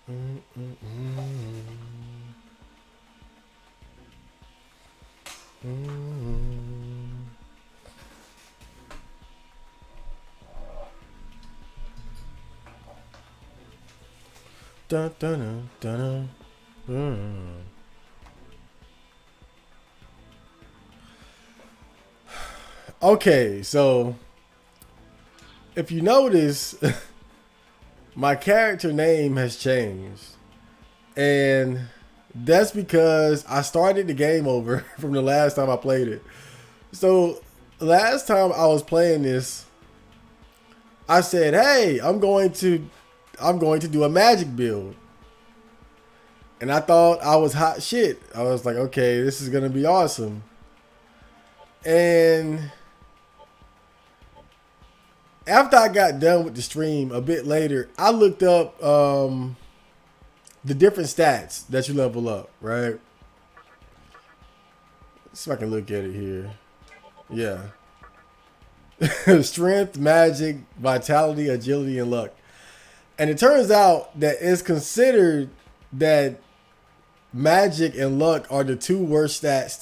Mm, mm, mm, mm. Dun, dun, dun, dun, dun. Okay, so if you notice, my character name has changed. And that's because I started the game over from the last time I played it. So last time I was playing this, I said, "Hey, I'm going to do a magic build." And I thought I was hot shit. I was like, "Okay, this is going to be awesome." And after I got done with the stream a bit later, I looked up the different stats that you level up, right? Let's see if I can look at it here. Yeah. Strength, magic, vitality, agility, and luck. And it turns out that it's considered that magic and luck are the two worst stats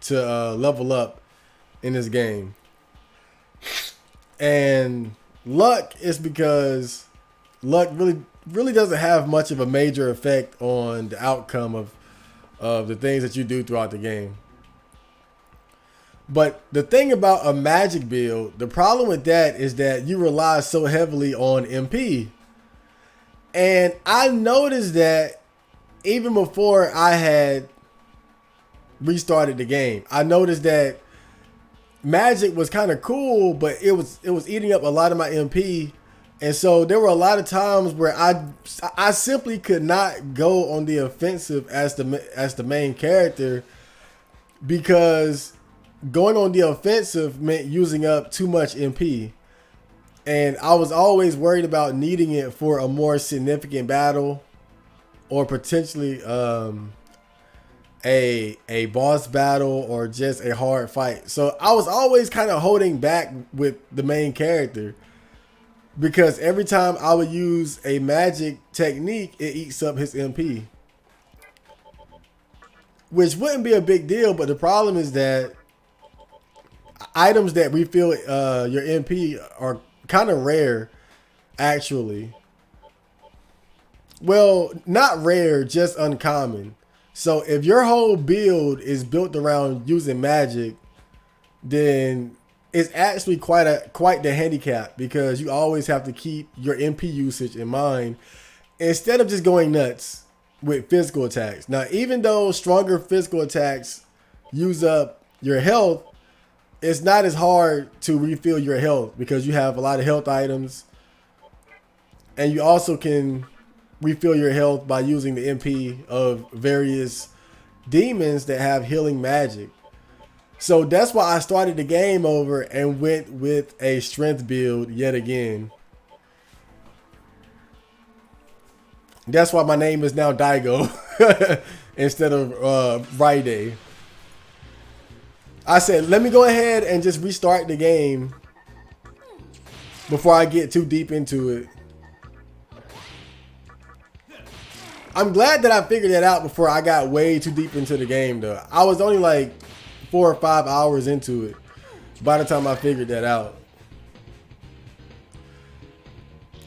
to level up in this game. And luck is because luck really doesn't have much of a major effect on the outcome of the things that you do throughout the game. But the thing about a magic build, the problem with that is that you rely so heavily on MP. And I noticed that even before I had restarted the game, I noticed that magic was kind of cool, but it was eating up a lot of my MP. And so there were a lot of times where I simply could not go on the offensive as the main character because going on the offensive meant using up too much MP. And I was always worried about needing it for a more significant battle or potentially a boss battle or just a hard fight. So I was always kind of holding back with the main character because every time I would use a magic technique, it eats up his MP. Which wouldn't be a big deal, but the problem is that items that refill your MP are kind of rare, actually. Well, not rare, just uncommon. So if your whole build is built around using magic, then it's actually quite the handicap because you always have to keep your MP usage in mind instead of just going nuts with physical attacks. Now, even though stronger physical attacks use up your health, it's not as hard to refill your health because you have a lot of health items and you also can refill your health by using the MP of various demons that have healing magic. So that's why I started the game over and went with a strength build yet again. That's why my name is now Daigo instead of Friday. I said, let me go ahead and just restart the game before I get too deep into it. I'm glad that I figured that out before I got way too deep into the game, though. I was only like 4 or 5 hours into it by the time I figured that out.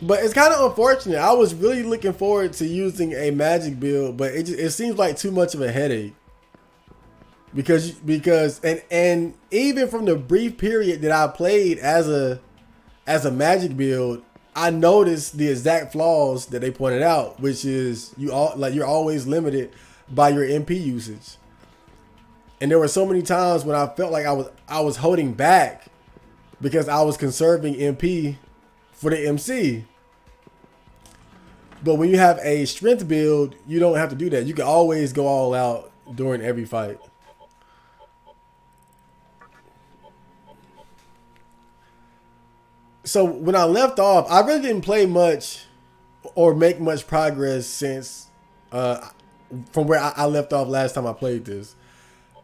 But it's kind of unfortunate. I was really looking forward to using a magic build, but it seems like too much of a headache. Because and even from the brief period that I played as a magic build, I noticed the exact flaws that they pointed out, which is you're always limited by your MP usage. And there were so many times when I felt like I was holding back because I was conserving MP for the MC. But when you have a strength build, you don't have to do that. You can always go all out during every fight. So when I left off, I really didn't play much or make much progress since from where I left off last time I played this.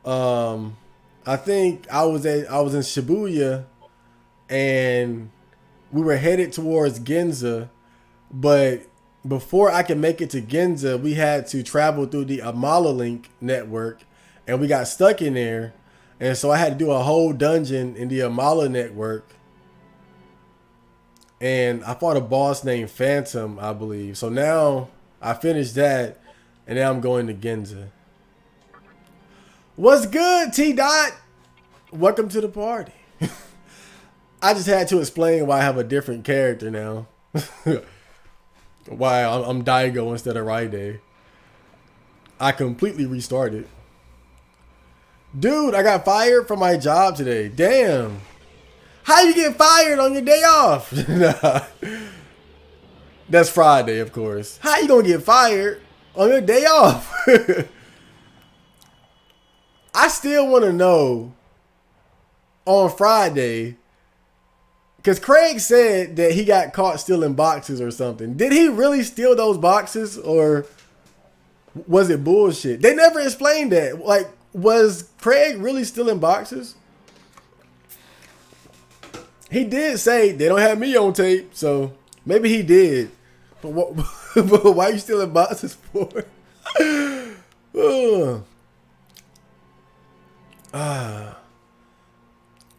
I think I was in Shibuya and we were headed towards Ginza, but before I could make it to Ginza, we had to travel through the Amala Link network, and we got stuck in there. And so I had to do a whole dungeon in the Amala network. And I fought a boss named Phantom, I believe. So now I finished that, and now I'm going to Ginza. What's good, T Dot? Welcome to the party. I just had to explain why I have a different character now. Why I'm Daigo instead of Raide. I completely restarted. Dude, I got fired from my job today. Damn. How you get fired on your day off? Nah. That's Friday, of course. How you gonna get fired on your day off? I still want to know on Friday, because Craig said that he got caught stealing boxes or something. Did he really steal those boxes, or was it bullshit? They never explained that. Like, was Craig really stealing boxes? He did say they don't have me on tape, so maybe he did. But what? But why are you stealing boxes for?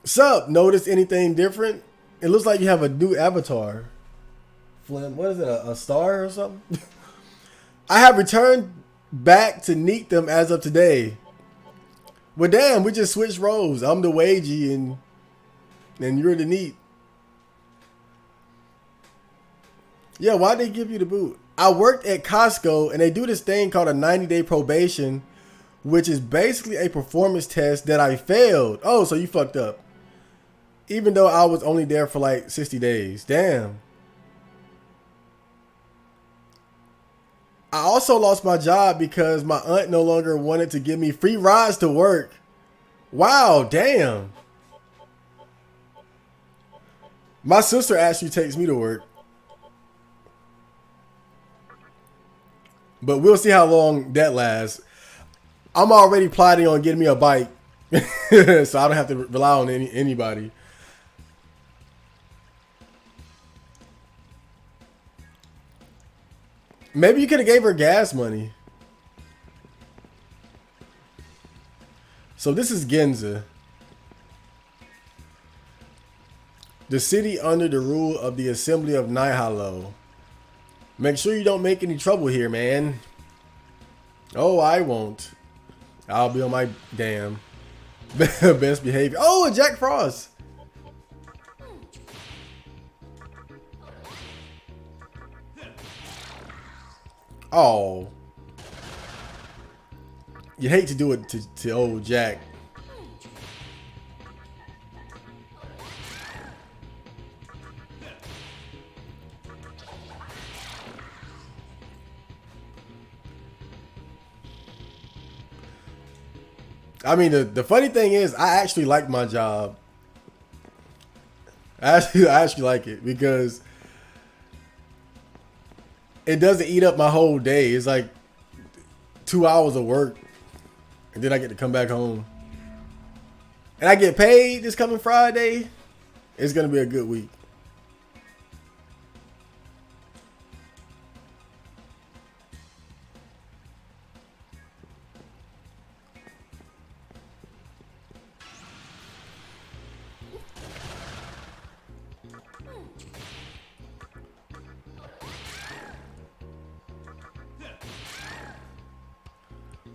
Sup? Notice anything different? It looks like you have a new avatar. Flynn, what is it? A star or something? I have returned back to Neat them as of today. Well, damn, we just switched roles. I'm the Wagey and you're the Neat. Yeah, why'd they give you the boot? I worked at Costco and they do this thing called a 90-day probation, which is basically a performance test that I failed. Oh, so you fucked up. Even though I was only there for like 60 days. Damn. I also lost my job because my aunt no longer wanted to give me free rides to work. Wow, damn. My sister actually takes me to work. But we'll see how long that lasts. I'm already plotting on getting me a bike. So I don't have to rely on anybody. Maybe you could have gave her gas money. So this is Ginza. The city under the rule of the Assembly of Nihalo. Make sure you don't make any trouble here, man. Oh, I won't. I'll be on my damn best behavior. Oh, a Jack Frost. Oh. You hate to do it to old Jack. I mean, the funny thing is, I actually like my job. I actually like it because it doesn't eat up my whole day. It's like 2 hours of work, and then I get to come back home. And I get paid this coming Friday. It's gonna be a good week.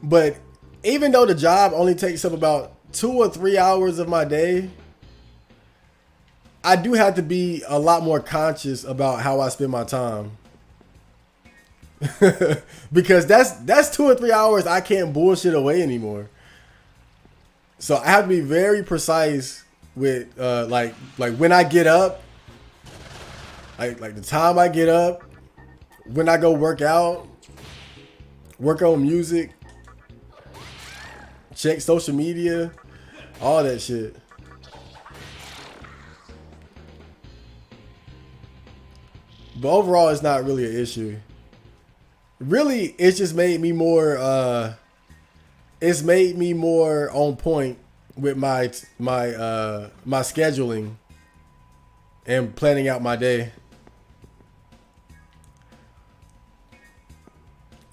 But even though the job only takes up about 2 or 3 hours of my day, I do have to be a lot more conscious about how I spend my time. Because that's 2 or 3 hours I can't bullshit away anymore. So I have to be very precise with like when I get up, like the time I get up, when I go work out, work on music, check social media, all that shit. But overall, it's not really an issue. Really, it's just made me more. It's made me more on point with my scheduling and planning out my day.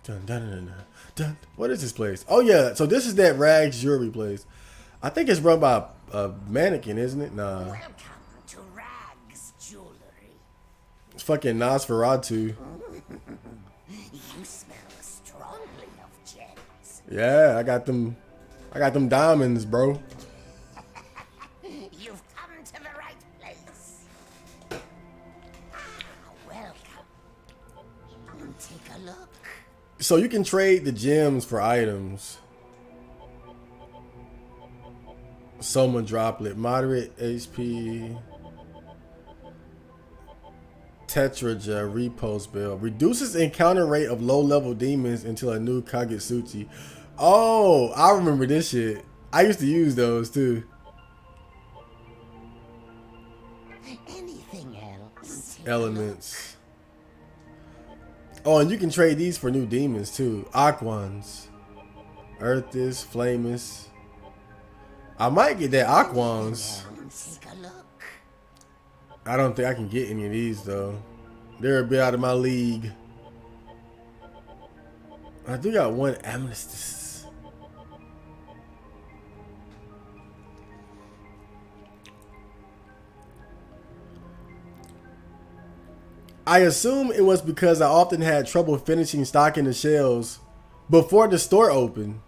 Dun, dun, dun, dun, dun. What is this place? Oh yeah, so this is that Rags jewelry place. I think it's run by a mannequin, isn't it? Nah. Welcome to Rags Jewelry. It's fucking Nosferatu. You smell strongly of gems. Yeah, I got them. I got them diamonds, bro. You've come to the right place. Welcome. Take a look. So you can trade the gems for items. Soma droplet, moderate HP. Tetraja repost bell reduces encounter rate of low level demons until a new Kagetsuchi. Oh, I remember this shit. I used to use those too. Anything else? Elements. Oh, and you can trade these for new demons too. Aquans. Earthis, Flamus. I might get that Aquans. Take a look. I don't think I can get any of these though. They're a bit out of my league. I do got one Amethyst. I assume it was because I often had trouble finishing stocking the shelves before the store opened.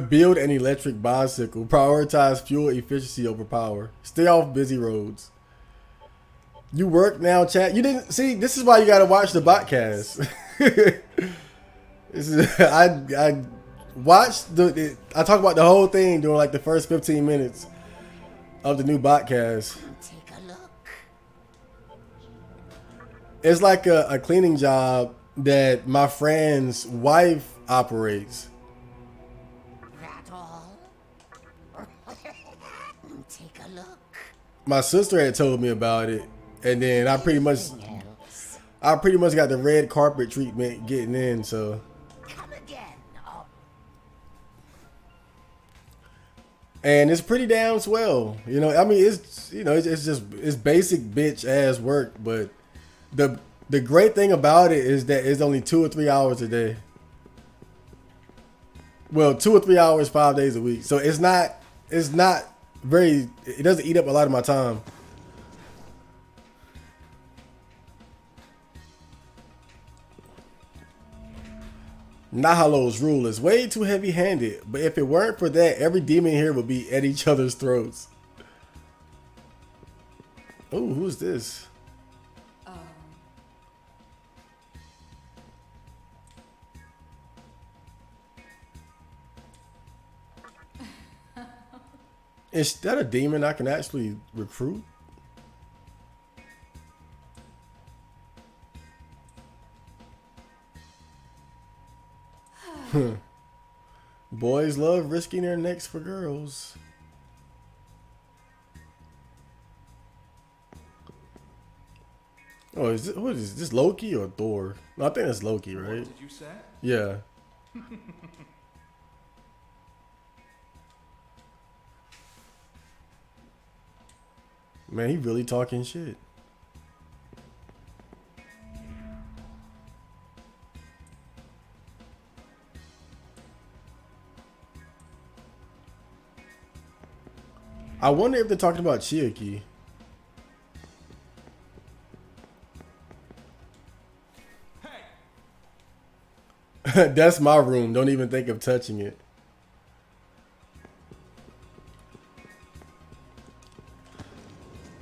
Build an electric bicycle. Prioritize fuel efficiency over power. Stay off busy roads. You work now, chat. You didn't see. This is why you got to watch the podcast. This is I watched the. I talk about the whole thing during like the first 15 minutes of the new podcast. Take a look. It's like a cleaning job that my friend's wife operates. That all? Take a look. My sister had told me about it, and then I pretty much Anything else? got the red carpet treatment getting in. So, Come again. Oh, and it's pretty damn swell. You know, I mean, it's it's basic bitch ass work, but the great thing about it is that it's only 2 or 3 hours a day. Well, 2 or 3 hours, 5 days a week. So it's not very. It doesn't eat up a lot of my time. Nahalo's rule is way too heavy-handed, but if it weren't for that, every demon here would be at each other's throats. Oh, who's this? Is that a demon I can actually recruit? Boys love risking their necks for girls. Oh, what is this, Loki or Thor? No, I think that's Loki, right? What did you say? Yeah. Man, he really talking shit. I wonder if they're talking about Chiaki. That's my room. Don't even think of touching it.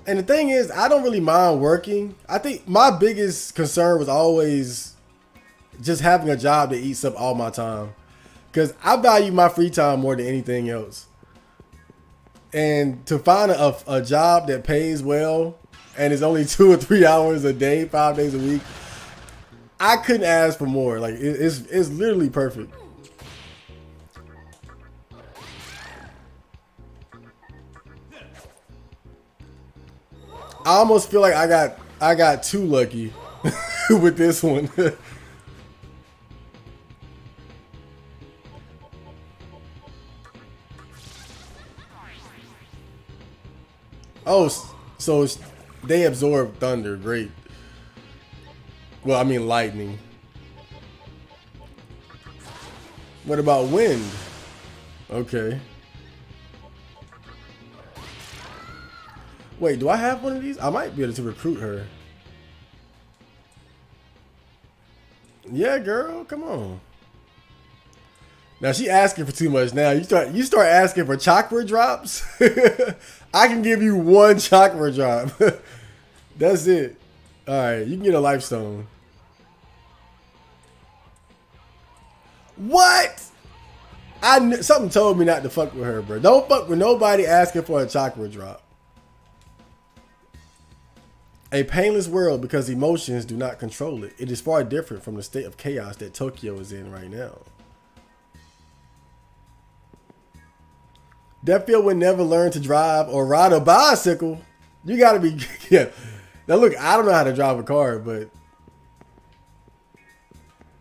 And the thing is, I don't really mind working. I think my biggest concern was always just having a job that eats up all my time. Because I value my free time more than anything else. And to find a job that pays well and is only 2 or 3 hours a day, 5 days a week, I couldn't ask for more. Like, it's literally perfect. I almost feel like I got too lucky with this one. Oh, so They absorb thunder. Great. Well, I mean lightning. What about wind? Okay. Wait, do I have one of these? I might be able to recruit her. Yeah, girl, come on. Now she asking for too much. Now you start asking for chakra drops. I can give you one chakra drop. That's it. All right, you can get a life stone. What? Something told me not to fuck with her, bro. Don't fuck with nobody asking for a chakra drop. A painless world because emotions do not control it. It is far different from the state of chaos that Tokyo is in right now. Deathfield would never learn to drive or ride a bicycle. You gotta be, yeah. Now look, I don't know how to drive a car, but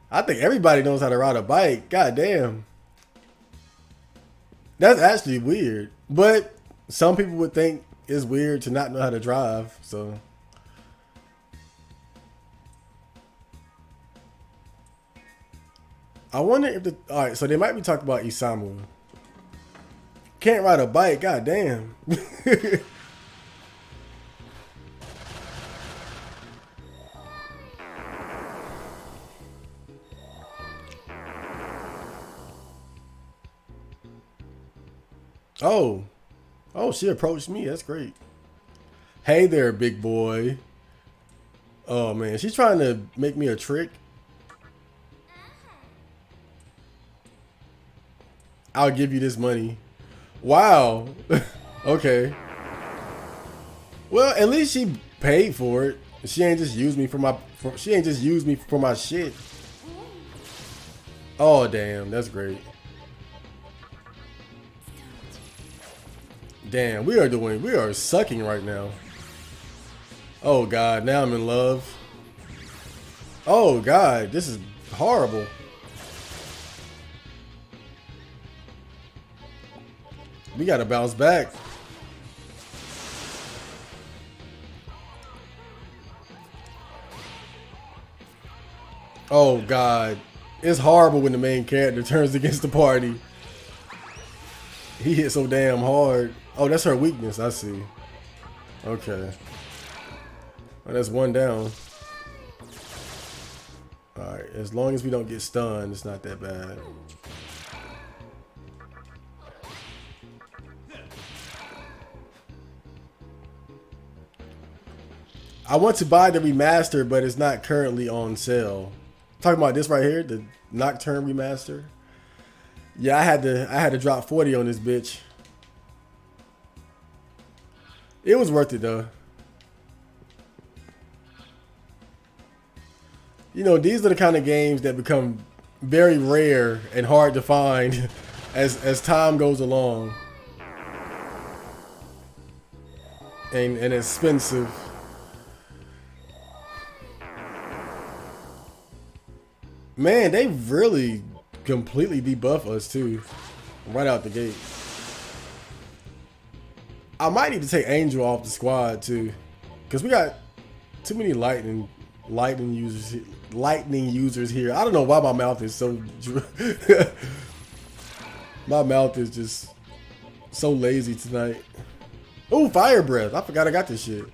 I think everybody knows how to ride a bike. God damn. That's actually weird. But some people would think it's weird to not know how to drive, so. I wonder if the, all right, so they might be talking about Isamu. Can't ride a bike, god damn. Oh. Oh, she approached me. That's great. Hey there, big boy. Oh man, she's trying to make me a trick. I'll give you this money. Wow. Okay. Well, at least she paid for it. She ain't just used me for my. She ain't just used me for my shit. Oh damn, that's great. Damn, we are sucking right now. Oh god, now I'm in love. Oh god, this is horrible. We gotta bounce back. Oh god. It's horrible when the main character turns against the party. He hit so damn hard. Oh, that's her weakness, I see. Okay. Well, that's one down. Alright, as long as we don't get stunned, it's not that bad. I want to buy the remaster, but it's not currently on sale. Talking about this right here, the Nocturne remaster. Yeah, I had to drop 40 on this bitch. It was worth it though. You know, these are the kind of games that become very rare and hard to find as time goes along. And expensive. Man, they really completely debuff us too, right out the gate. I might need to take Angel off the squad too, because we got too many lightning users here. I don't know why my mouth is so. My mouth is just so lazy tonight. Oh, fire breath! I forgot I got this shit.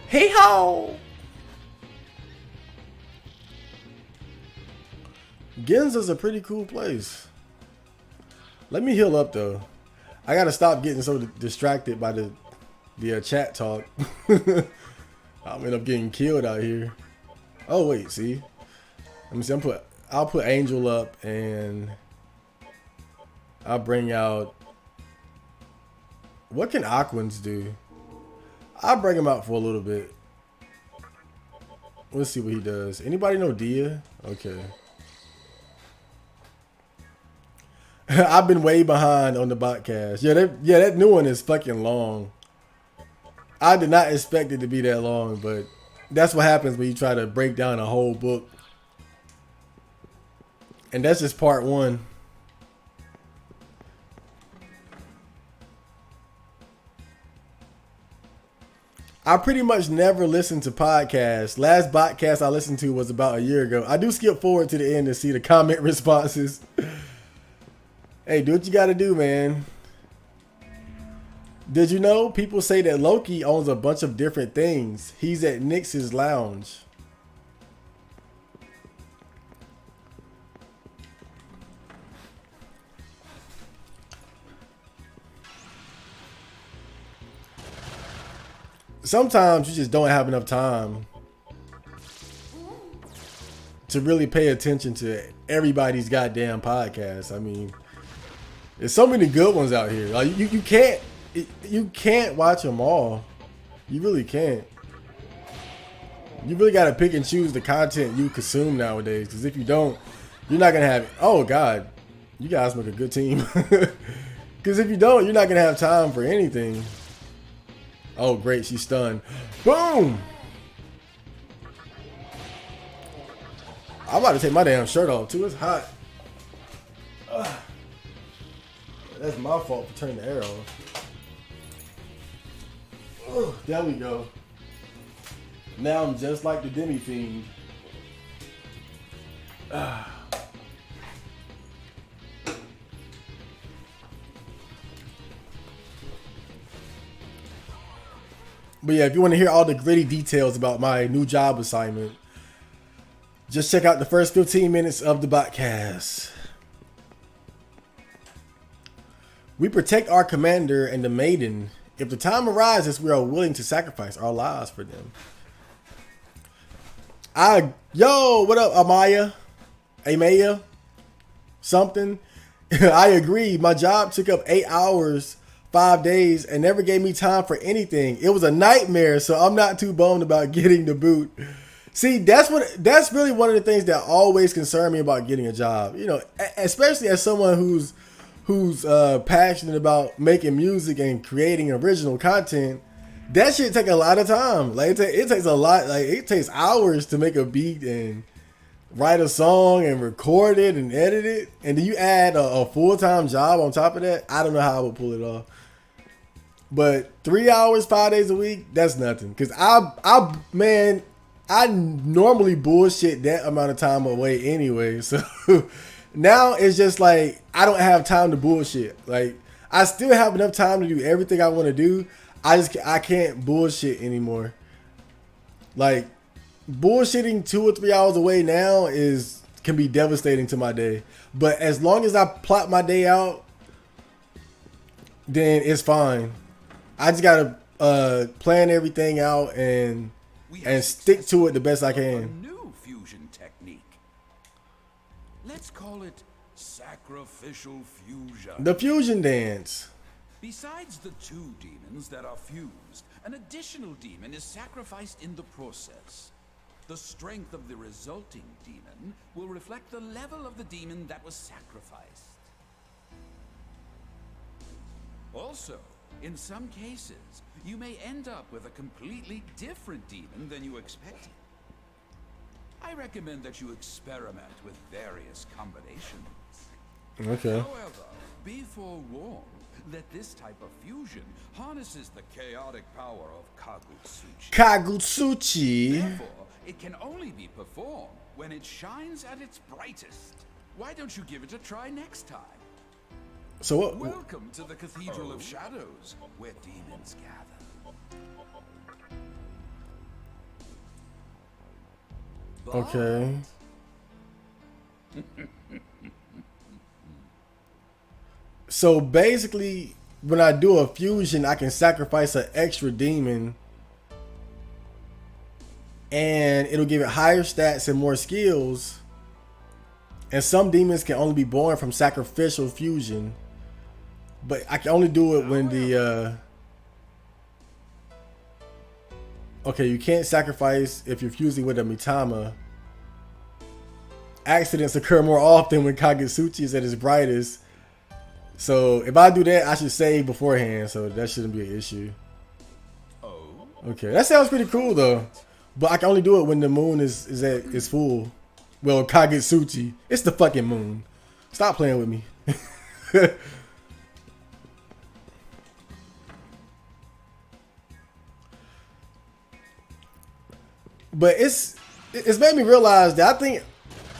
Hey ho! Ginza's a pretty cool place. Let me heal up though. I gotta stop getting so distracted by the chat talk. I'll end up getting killed out here. Oh wait, see. Let me see. I'll put Angel up and I'll bring out. What can Aquans do? I'll bring him out for a little bit. Let's see what he does. Anybody know Dia? Okay. I've been way behind on the podcast. Yeah, that new one is fucking long. I did not expect it to be that long, but that's what happens when you try to break down a whole book. And that's just part one. I pretty much never listen to podcasts. Last podcast I listened to was about a year ago. I do skip forward to the end to see the comment responses. Hey, do what you gotta do, man. Did you know people say that Loki owns a bunch of different things? He's at Nyx's lounge. Sometimes you just don't have enough time to really pay attention to everybody's goddamn podcast. I mean, there's so many good ones out here. Like you can't watch them all. You really can't. You really got to pick and choose the content you consume nowadays. Because if you don't, you're not gonna have. Oh God, you guys make a good team. Because if you don't, you're not gonna have time for anything. Oh great, she's stunned. Boom! I'm about to take my damn shirt off too. It's hot. Ugh. That's my fault for turning the air off. Ugh, there we go. Now I'm just like the Demi Fiend. But yeah, if you want to hear all the gritty details about my new job assignment, just check out the first 15 minutes of the podcast. We protect our commander and the maiden. If the time arises, we are willing to sacrifice our lives for them. Yo, what up, Amaya? Something? I agree. My job took up 8 hours, 5 days, and never gave me time for anything. It was a nightmare, so I'm not too bummed about getting the boot. See, that's really one of the things that always concern me about getting a job. You know, especially as someone who's passionate about making music and creating original content. That shit take a lot of time. Like it takes a lot. Like it takes hours to make a beat and write a song and record it and edit it, and then you add a full-time job on top of that. I don't know how I would pull it off. But 3 hours, 5 days a week, that's nothing. Cause I normally bullshit that amount of time away anyway. So now it's just like I don't have time to bullshit. Like I still have enough time to do everything I want to do. I can't bullshit anymore. Like bullshitting 2 or 3 hours away now can be devastating to my day. But as long as I plot my day out, then it's fine. I just gotta plan everything out and stick to it the best I can. A new fusion technique. Let's call it sacrificial fusion. The fusion dance. Besides the 2 demons that are fused, an additional demon is sacrificed in the process. The strength of the resulting demon will reflect the level of the demon that was sacrificed. Also, in some cases, you may end up with a completely different demon than you expected. I recommend that you experiment with various combinations. Okay. However, be forewarned that this type of fusion harnesses the chaotic power of Kagutsuchi. Kagutsuchi. Therefore, it can only be performed when it shines at its brightest. Why don't you give it a try next time? So what? Welcome to the Cathedral of Shadows, where demons gather. But Okay. So basically, when I do a fusion, I can sacrifice an extra demon, and it'll give it higher stats and more skills. And some demons can only be born from sacrificial fusion, but I can only do it when the okay, you can't sacrifice if you're fusing with a Mitama. Accidents occur more often when Kagutsuchi is at its brightest. So if I do that, I should save beforehand, so that shouldn't be an issue. Okay, that sounds pretty cool though. But I can only do it when the moon is full. Well, Kagutsuchi. It's the fucking moon. Stop playing with me. But it's made me realize that I think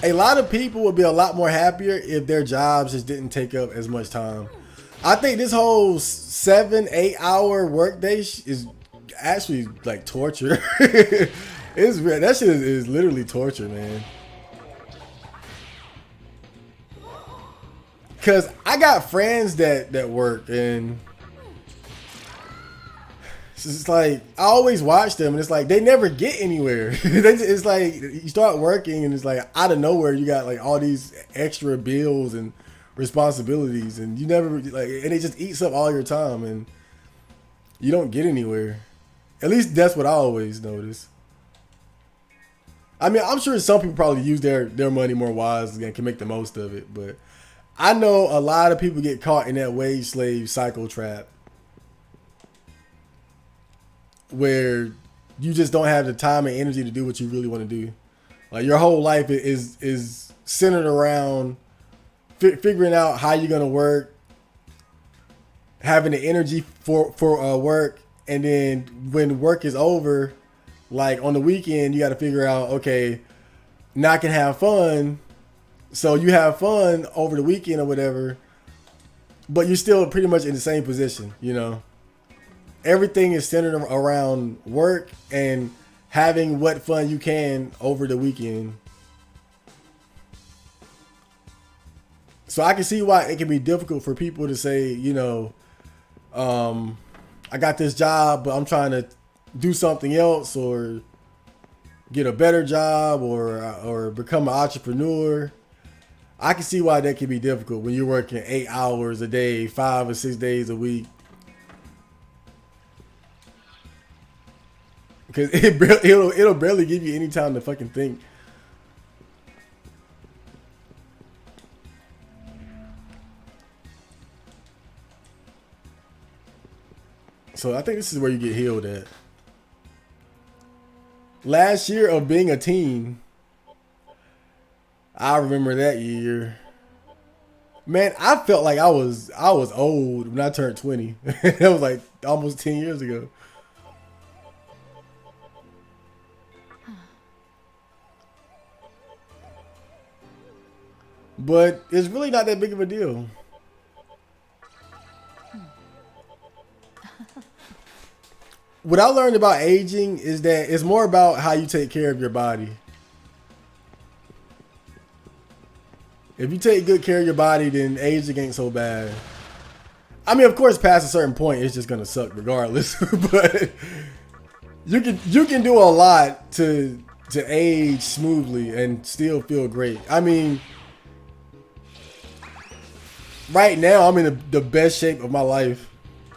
a lot of people would be a lot more happier if their jobs just didn't take up as much time. I think this whole 7-8 hour workday is actually like torture. It's real. That shit is literally torture, man. Cause I got friends that work, and it's just like I always watch them, and it's like they never get anywhere. It's like you start working, and it's like out of nowhere you got like all these extra bills and responsibilities, and you never like, and it just eats up all your time, and you don't get anywhere. At least that's what I always notice. I mean, I'm sure some people probably use their money more wisely and can make the most of it, but I know a lot of people get caught in that wage slave cycle trap where you just don't have the time and energy to do what you really want to do. Like your whole life is centered around figuring out how you're gonna work, having the energy for work, and then when work is over, like on the weekend, you got to figure out, okay, now I can have fun. So you have fun over the weekend or whatever, but you're still pretty much in the same position, you know. Everything is centered around work and having what fun you can over the weekend. So I can see why it can be difficult for people to say, you know, I got this job, but I'm trying to do something else or get a better job or become an entrepreneur. I can see why that can be difficult when you're working 8 hours a day, 5 or 6 days a week. Because it'll barely give you any time to fucking think. So I think this is where you get healed at. Last year of being a teen, I remember that year. Man, I felt like I was old when I turned 20. That was like almost 10 years ago. But it's really not that big of a deal. What I learned about aging is that it's more about how you take care of your body. If you take good care of your body, then aging ain't so bad. I mean, of course, past a certain point, it's just gonna suck regardless. But you can do a lot to age smoothly and still feel great. I mean, right now I'm in the best shape of my life.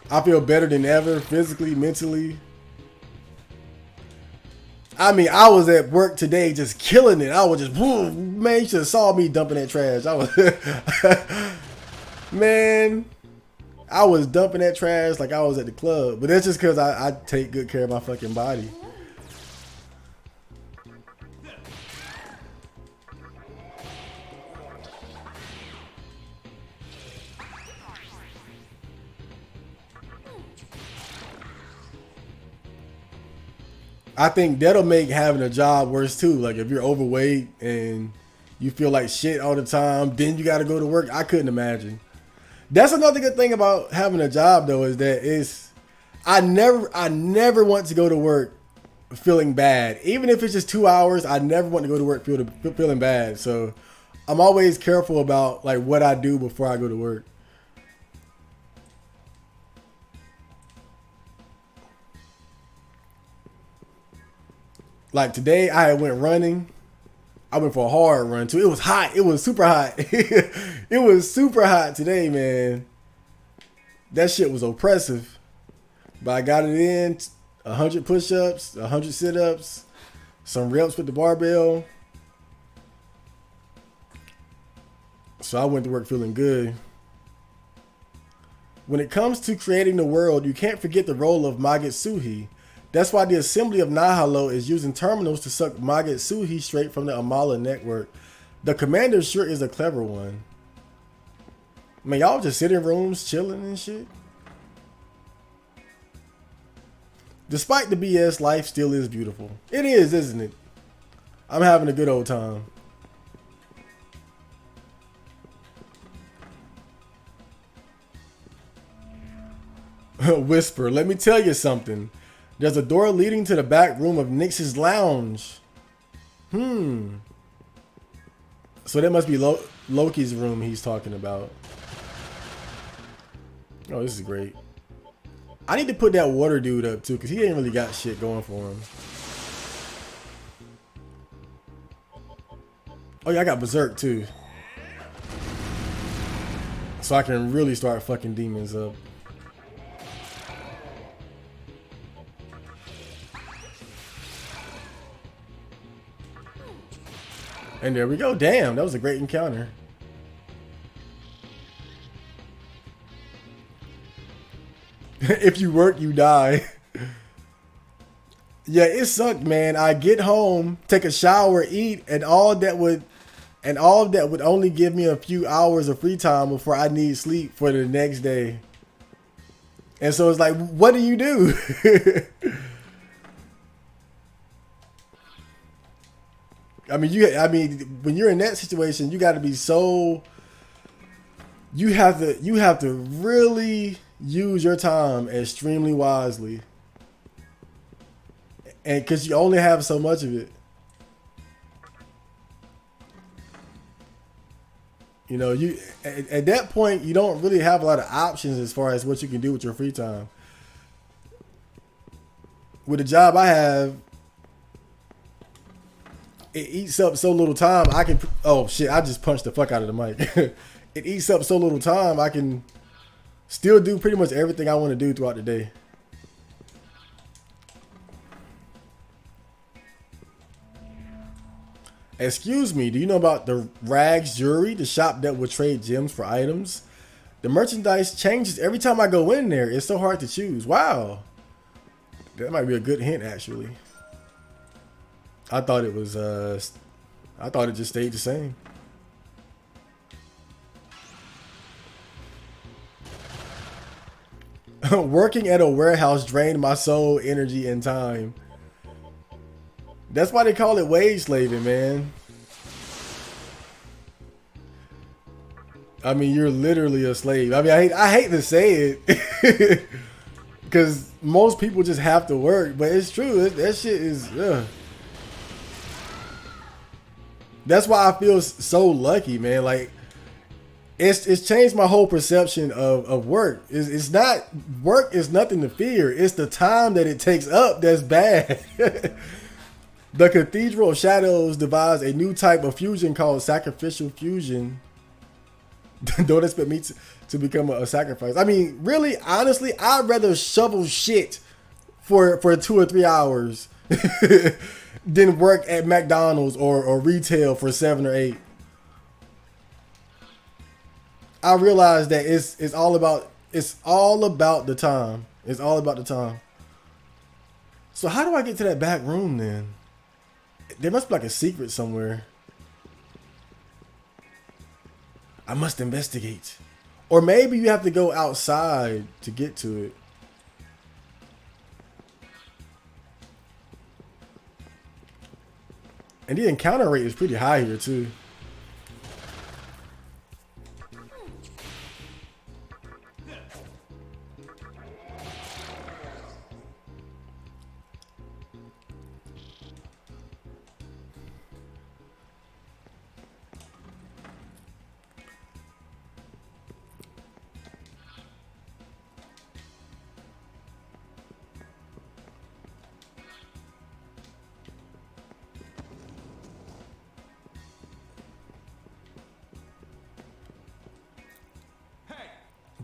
I feel better than ever, physically, mentally. I mean, I was at work today just killing it. I was just, boom, man, you should have saw me dumping that trash. I was, man, I was dumping that trash like I was at the club. But that's just because I take good care of my fucking body. I think that'll make having a job worse too. Like if you're overweight and you feel like shit all the time, then you got to go to work. I couldn't imagine. That's another good thing about having a job though, is that I never want to go to work feeling bad. Even if it's just 2 hours, I never want to go to work feeling bad. So I'm always careful about like what I do before I go to work. Like today, I went running. I went for a hard run too. It was hot. It was super hot. It was super hot today, man. That shit was oppressive. But I got it in. 100 push-ups, 100 sit-ups, some reps with the barbell. So I went to work feeling good. When it comes to creating the world, you can't forget the role of Magetsuhi. That's why the assembly of Nahalo is using terminals to suck Magetsuhi straight from the Amala network. The commander sure is a clever one. Man, y'all just sit in rooms chilling and shit. Despite the BS, life still is beautiful. It is, isn't it? I'm having a good old time. Whisper, let me tell you something. There's a door leading to the back room of Nyx's lounge. So that must be Loki's room he's talking about. Oh, this is great. I need to put that water dude up too, because he ain't really got shit going for him. Oh yeah, I got Berserk too. So I can really start fucking demons up. And there we go. Damn, that was a great encounter. If you work, you die. Yeah, it sucked, man. I get home, take a shower, eat, and all that would only give me a few hours of free time before I need sleep for the next day. And so it's like, what do you do? I mean, when you're in that situation, you got to be so. You have to really use your time extremely wisely, and because you only have so much of it. You know, at that point you don't really have a lot of options as far as what you can do with your free time. With the job I have, it eats up so little time. I can. Oh shit! I just punched the fuck out of the mic. It eats up so little time. I can still do pretty much everything I want to do throughout the day. Excuse me, do you know about the Rags Jewelry, the shop that will trade gems for items? The merchandise changes every time I go in there. It's so hard to choose. Wow. That might be a good hint, actually. I thought it was, I thought it just stayed the same. Working at a warehouse drained my soul, energy, and time. That's why they call it wage slaving, man. I mean, you're literally a slave. I mean, I hate to say it, because most people just have to work, but it's true. That shit is. That's why I feel so lucky, man. Like, it's changed my whole perception of work. It's not work is nothing to fear. It's the time that it takes up that's bad. The Cathedral of Shadows devised a new type of fusion called sacrificial fusion. Don't expect me to become a sacrifice. I mean, really, honestly, I'd rather shovel shit for 2 or 3 hours than work at McDonald's or retail for 7 or 8. I realize that it's all about the time. It's all about the time. So how do I get to that back room then? There must be like a secret somewhere. I must investigate. Or maybe you have to go outside to get to it. And the encounter rate is pretty high here too.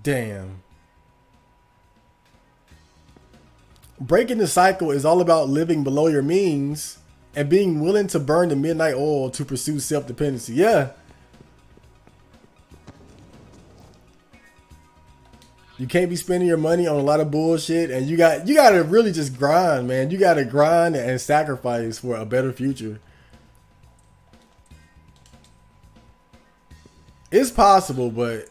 Damn. Breaking the cycle is all about living below your means and being willing to burn the midnight oil to pursue self-dependency. Yeah. You can't be spending your money on a lot of bullshit, and you got to really just grind, man. You got to grind and sacrifice for a better future. It's possible, but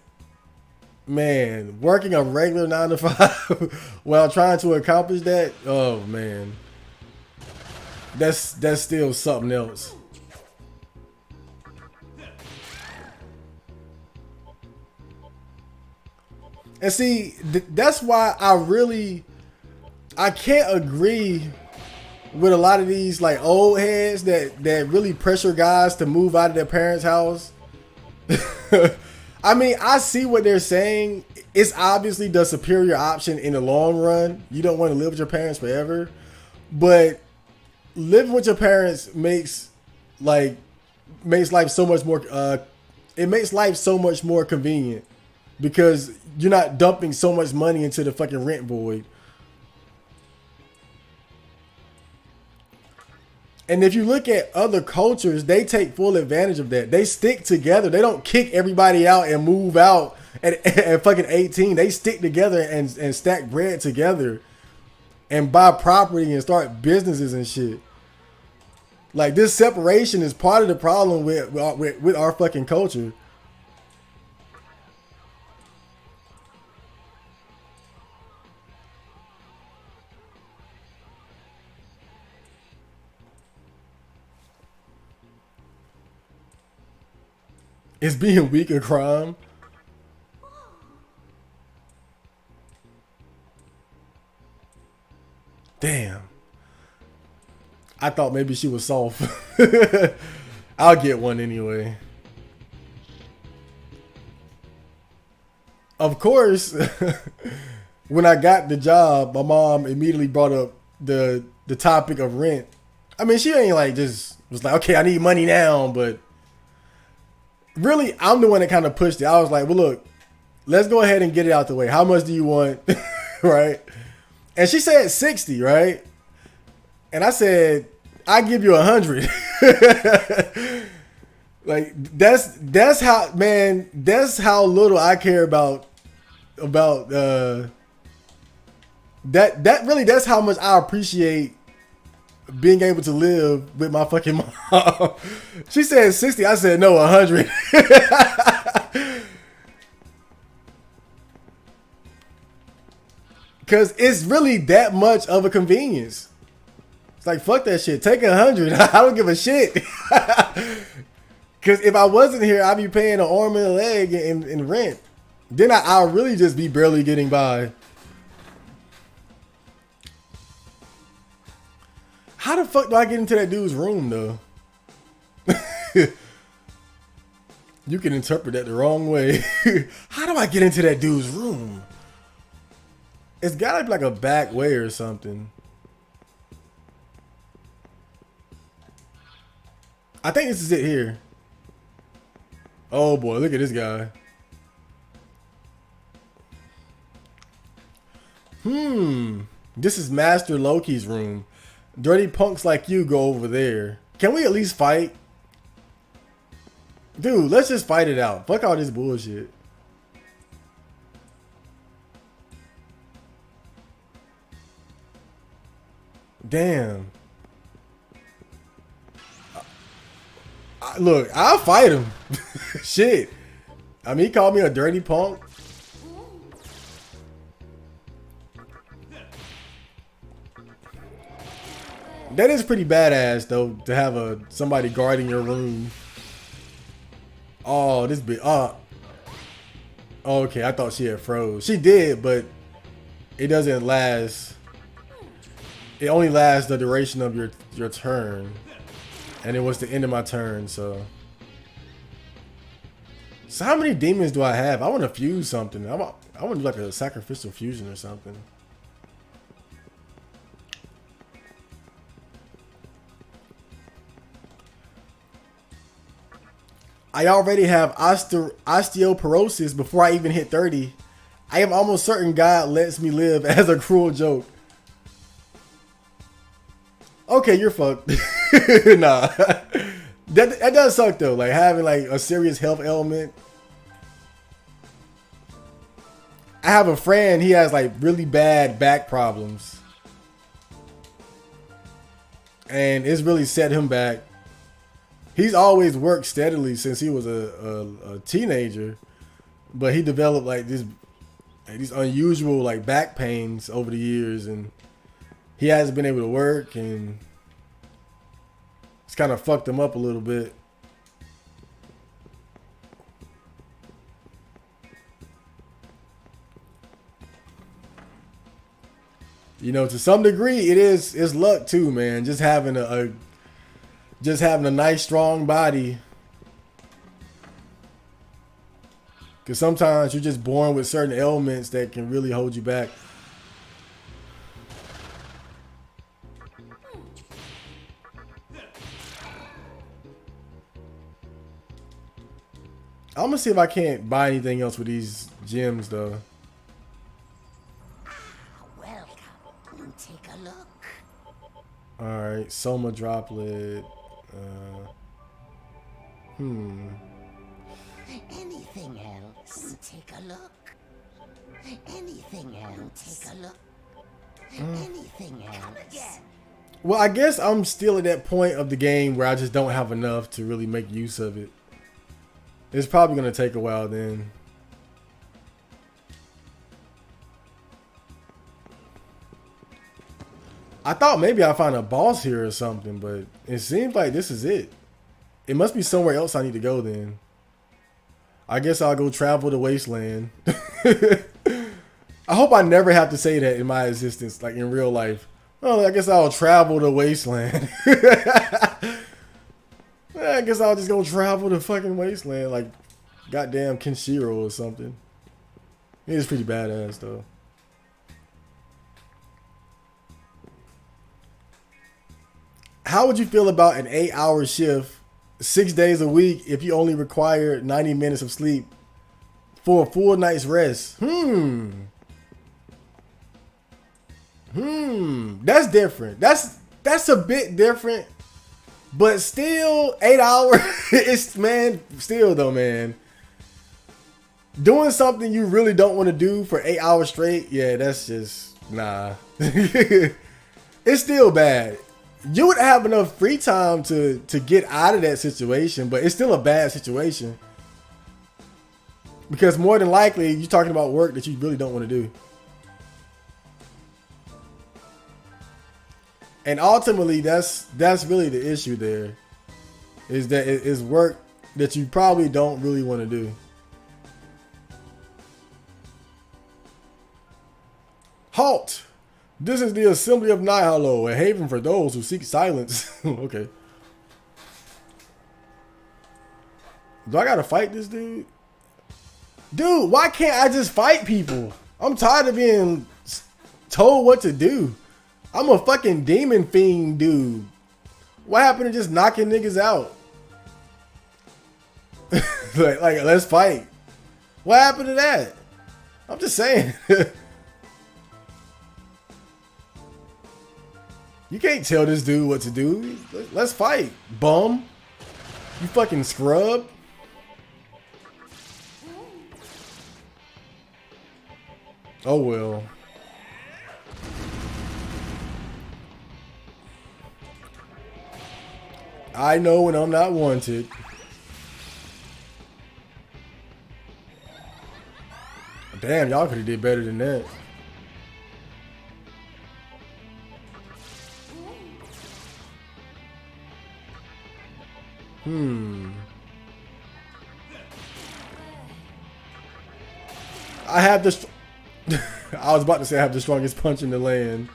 Man, working a regular 9 to 5 while trying to accomplish that, oh man, that's still something else. And see, that's why I can't agree with a lot of these like old heads that really pressure guys to move out of their parents' house. I mean, I see what they're saying. It's obviously the superior option in the long run. You don't want to live with your parents forever, but living with your parents makes life so much more. It makes life so much more convenient because you're not dumping so much money into the fucking rent void. And if you look at other cultures, they take full advantage of that. They stick together. They don't kick everybody out and move out at fucking 18. They stick together and stack bread together and buy property and start businesses and shit. Like, this separation is part of the problem with our fucking culture. Is being weak a crime? Damn. I thought maybe she was soft. I'll get one anyway. Of course, when I got the job, my mom immediately brought up the topic of rent. I mean, she ain't like just was like, okay, I need money now, but really, I'm the one that kind of pushed it. I was like, well, look, let's go ahead and get it out the way. How much do you want? Right? And she said 60, right? And I said, I give you 100. Like, that's how, man, that's how little I care about that really, that's how much I appreciate being able to live with my fucking mom. She said 60. I said no, 100. Because it's really that much of a convenience. It's like, fuck that shit. Take 100. I don't give a shit. Because if I wasn't here, I'd be paying an arm and a leg in rent. Then I'll really just be barely getting by. How the fuck do I get into that dude's room, though? You can interpret that the wrong way. How do I get into that dude's room? It's gotta be like a back way or something. I think this is it here. Oh boy, look at this guy. This is Master Loki's room. Dirty punks like you go over there. Can we at least fight? Dude, let's just fight it out. Fuck all this bullshit. Damn. Look, I'll fight him. Shit. I mean, he called me a dirty punk. That is pretty badass, though, to have somebody guarding your room. Oh, this bit. Okay, I thought she had froze. She did, but it doesn't last. It only lasts the duration of your turn. And it was the end of my turn, so. So how many demons do I have? I want to fuse something. I want to do like a sacrificial fusion or something. I already have osteoporosis before I even hit 30. I am almost certain God lets me live as a cruel joke. Okay, you're fucked. Nah. That does suck though, like having like a serious health ailment. I have a friend, he has like really bad back problems. And it's really set him back. He's always worked steadily since he was a teenager, but he developed like this these unusual like back pains over the years, and he hasn't been able to work, and it's kind of fucked him up a little bit. You know, to some degree, it's luck too, man. Just having a nice strong body. Because sometimes you're just born with certain ailments that can really hold you back. I'm gonna see if I can't buy anything else with these gems, though. Welcome. Take a look. All right, Soma droplet. Anything else? Take a look. Anything else? Take a look. Anything else? Come again. Well, I guess I'm still at that point of the game where I just don't have enough to really make use of it. It's probably gonna take a while then. I thought maybe I'd find a boss here or something, but it seems like this is it. It must be somewhere else I need to go then. I guess I'll go travel the wasteland. I hope I never have to say that in my existence, like in real life. Oh, I guess I'll travel the wasteland. I guess I'll just go travel the fucking wasteland like goddamn Kenshiro or something. It is pretty badass though. How would you feel about an 8-hour shift, 6 days a week, if you only require 90 minutes of sleep for a full night's rest? That's different. That's a bit different. But still, 8 hours, it's, man, still though, man. Doing something you really don't want to do for 8 hours straight, yeah, that's just, nah. It's still bad. You would have enough free time to get out of that situation, but it's still a bad situation. Because more than likely, you're talking about work that you really don't want to do. And ultimately, that's really the issue there. Is that it is work that you probably don't really want to do. Halt! This is the Assembly of Nihilo, a haven for those who seek silence. Okay. Do I gotta fight this dude? Dude, why can't I just fight people? I'm tired of being told what to do. I'm a fucking demon fiend dude. What happened to just knocking niggas out? like, let's fight. What happened to that? I'm just saying. You can't tell this dude what to do. Let's fight, bum. You fucking scrub. Oh well. I know when I'm not wanted. Damn, y'all could have did better than that. I have the. I was about to say I have the strongest punch in the land.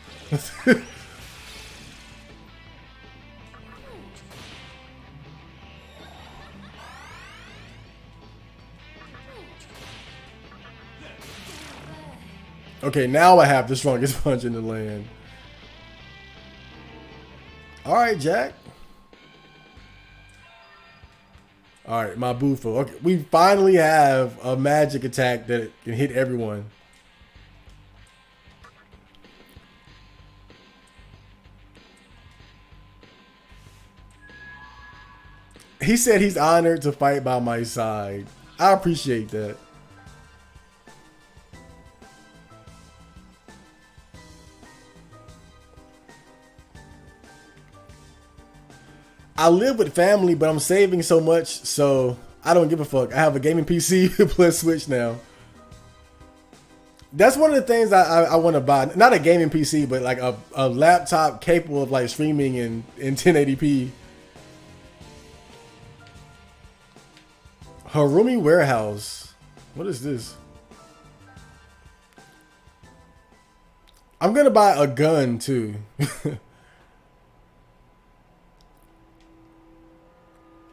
Okay, now I have the strongest punch in the land. All right, Jack. All right, my Bufo. Okay, we finally have a magic attack that can hit everyone. He said he's honored to fight by my side. I appreciate that. I live with family, but I'm saving so much, so I don't give a fuck. I have a gaming PC plus Switch now. That's one of the things I want to buy. Not a gaming PC, but like a laptop capable of like streaming in 1080p. Harumi Warehouse. What is this? I'm gonna buy a gun too.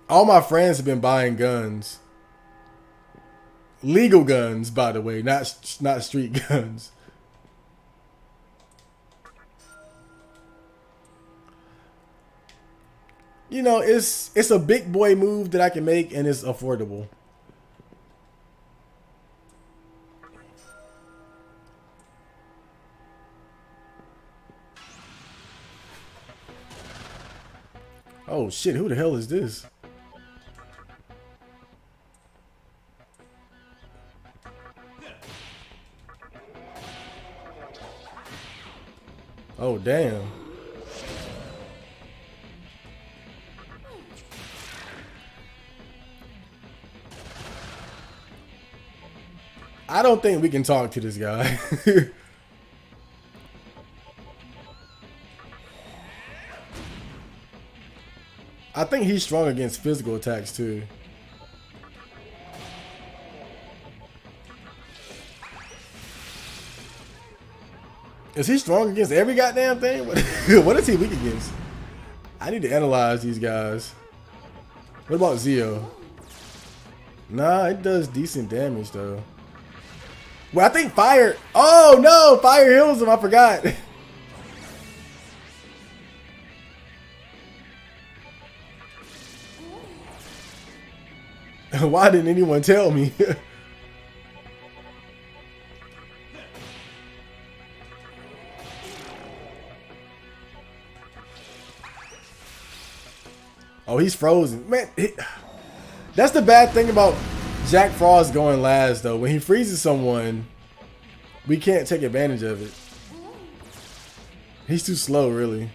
All my friends have been buying guns. Legal guns, by the way, not street guns. You know, it's a big boy move that I can make, and it's affordable. Oh shit, who the hell is this? Oh damn. I don't think we can talk to this guy. I think he's strong against physical attacks too. Is he strong against every goddamn thing? What is he weak against? I need to analyze these guys. What about Zio? Nah, it does decent damage though. Well, I think fire. Oh no, fire heals him. I forgot. Why didn't anyone tell me? Oh, he's frozen. Man, that's the bad thing about Jack Frost going last, though. When he freezes someone, we can't take advantage of it. He's too slow, really.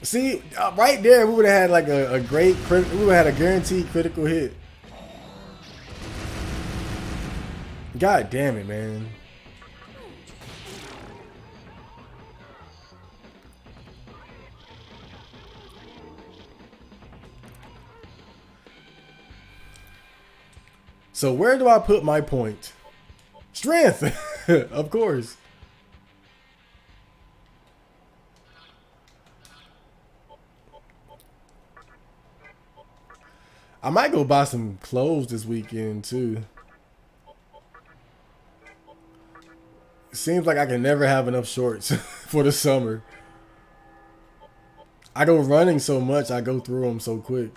See, right there, we would have had like a great, we would have had a guaranteed critical hit. God damn it, man. So where do I put my point? Strength, of course. I might go buy some clothes this weekend too. Seems like I can never have enough shorts for the summer. I go running so much, I go through them so quick.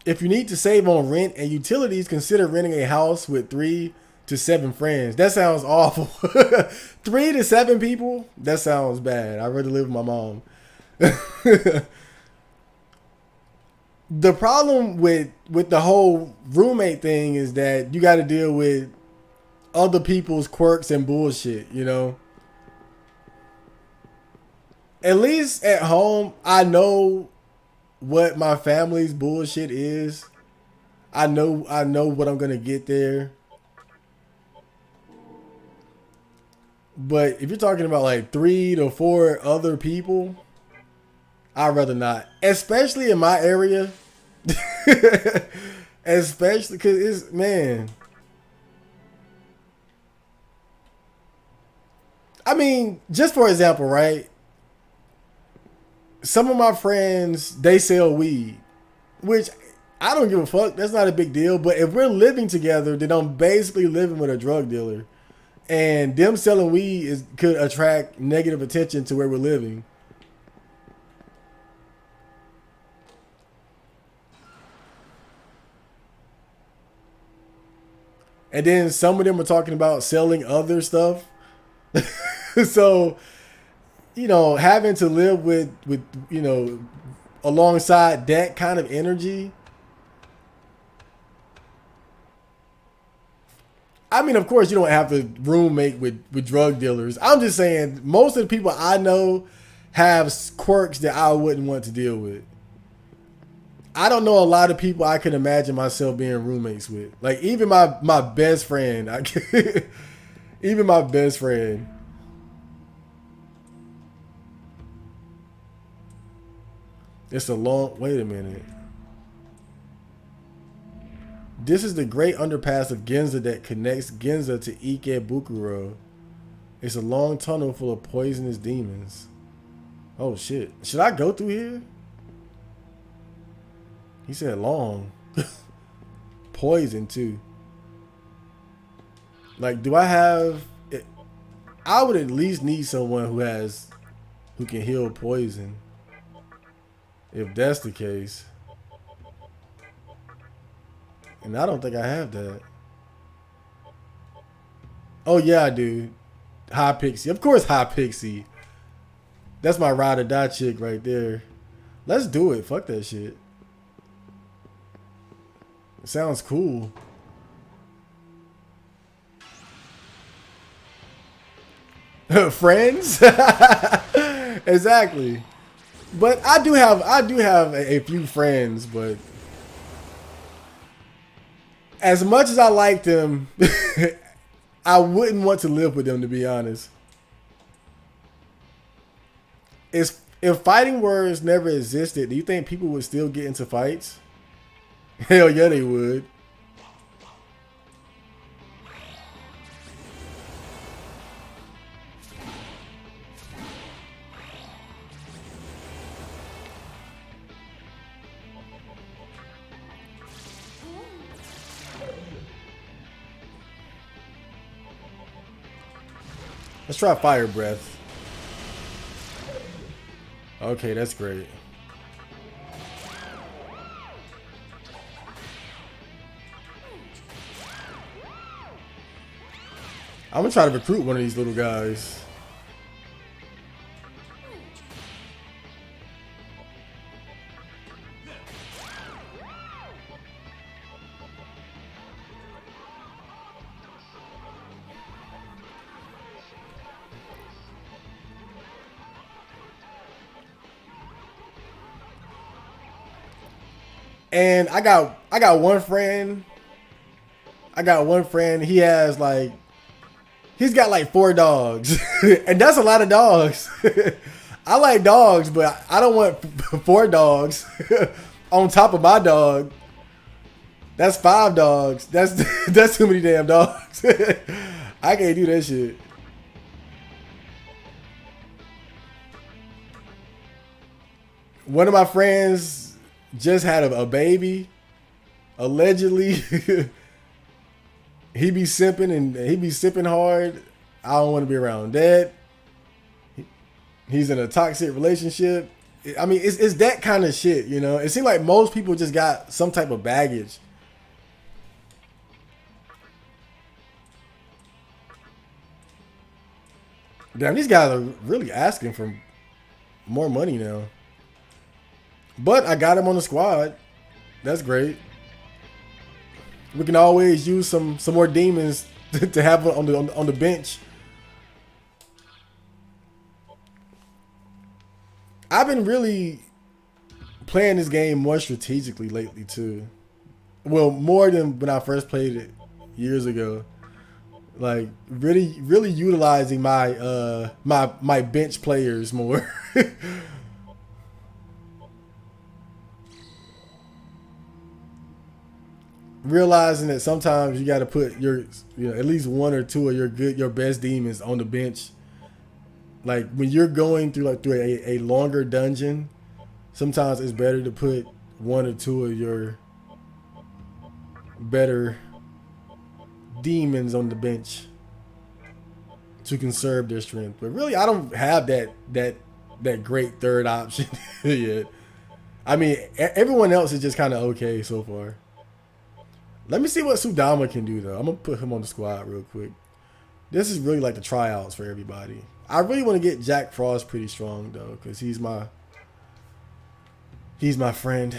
If you need to save on rent and utilities, consider renting a house with 3 to 7 friends. That sounds awful. 3 to 7 people? That sounds bad. I'd rather live with my mom. The problem with the whole roommate thing is that you got to deal with other people's quirks and bullshit, you know? At least at home, I know what my family's bullshit is. I know what I'm gonna get there. But if you're talking about like 3 to 4 other people, I'd rather not. Especially in my area. Especially because it's, man. I mean, just for example, right? Some of my friends, they sell weed, which I don't give a fuck. That's not a big deal. But if we're living together, then I'm basically living with a drug dealer. And them selling weed could attract negative attention to where we're living. And then some of them are talking about selling other stuff. So, you know, having to live with, you know, alongside that kind of energy, I mean, of course, you don't have to roommate with drug dealers. I'm just saying, most of the people I know have quirks that I wouldn't want to deal with. I don't know a lot of people I can imagine myself being roommates with. Like, even my best friend. Even my best friend. It's a long... Wait a minute. This is the great underpass of Ginza that connects Ginza to Ikebukuro. It's a long tunnel full of poisonous demons. Oh shit. Should I go through here? He said long. Poison too. Like, do I have... I would at least need someone who can heal poison. If that's the case. And I don't think I have that. Oh yeah, I do. High Pixie. Of course High Pixie. That's my ride or die chick right there. Let's do it. Fuck that shit. It sounds cool. Friends? Exactly. But I do have a few friends, but as much as I like them, I wouldn't want to live with them, to be honest. If fighting words never existed, do you think people would still get into fights? Hell yeah, they would. Let's try Fire Breath. Okay, that's great. I'm gonna try to recruit one of these little guys. And I got one friend. He has like, he's got like 4 dogs, and that's a lot of dogs. I like dogs, but I don't want 4 dogs on top of my dog. That's 5 dogs. That's too many damn dogs. I can't do that shit. One of my friends just had a baby, allegedly. He be simping hard. I don't want to be around that. He's in a toxic relationship. I mean, it's that kind of shit, you know. It seems like most people just got some type of baggage. Damn, these guys are really asking for more money now. But I got him on the squad. That's great. We can always use some more demons to have on the bench. I've been really playing this game more strategically lately too. Well, more than when I first played it years ago. Like really utilizing my my bench players more. Realizing that sometimes you got to put your, at least 1 or 2 of your best demons on the bench. Like when you're going through a longer dungeon, sometimes it's better to put 1 or 2 of your better demons on the bench to conserve their strength. But really, I don't have that great third option yet. I mean, everyone else is just kind of okay so far. Let me see what Sudama can do, though. I'm going to put him on the squad real quick. This is really like the tryouts for everybody. I really want to get Jack Frost pretty strong, though, because he's my friend.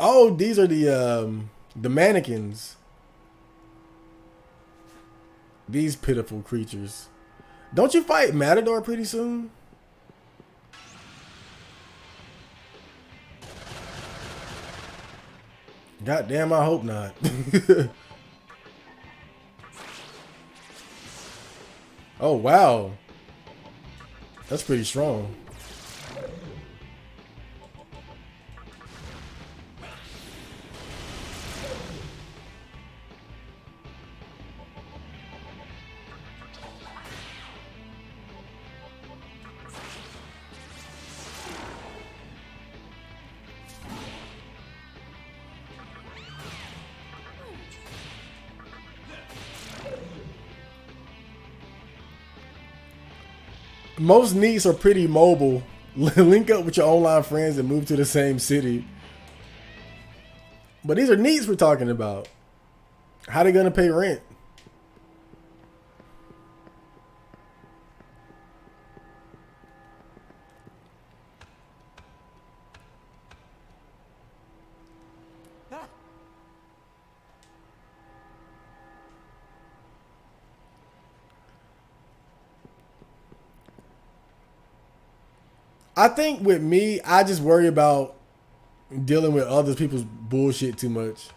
Oh, these are the mannequins. These pitiful creatures. Don't you fight Matador pretty soon? God damn, I hope not. Oh, wow. That's pretty strong. Most neats are pretty mobile. Link up with your online friends and move to the same city. But these are neats we're talking about. How they gonna pay rent? I think with me, I just worry about dealing with other people's bullshit too much.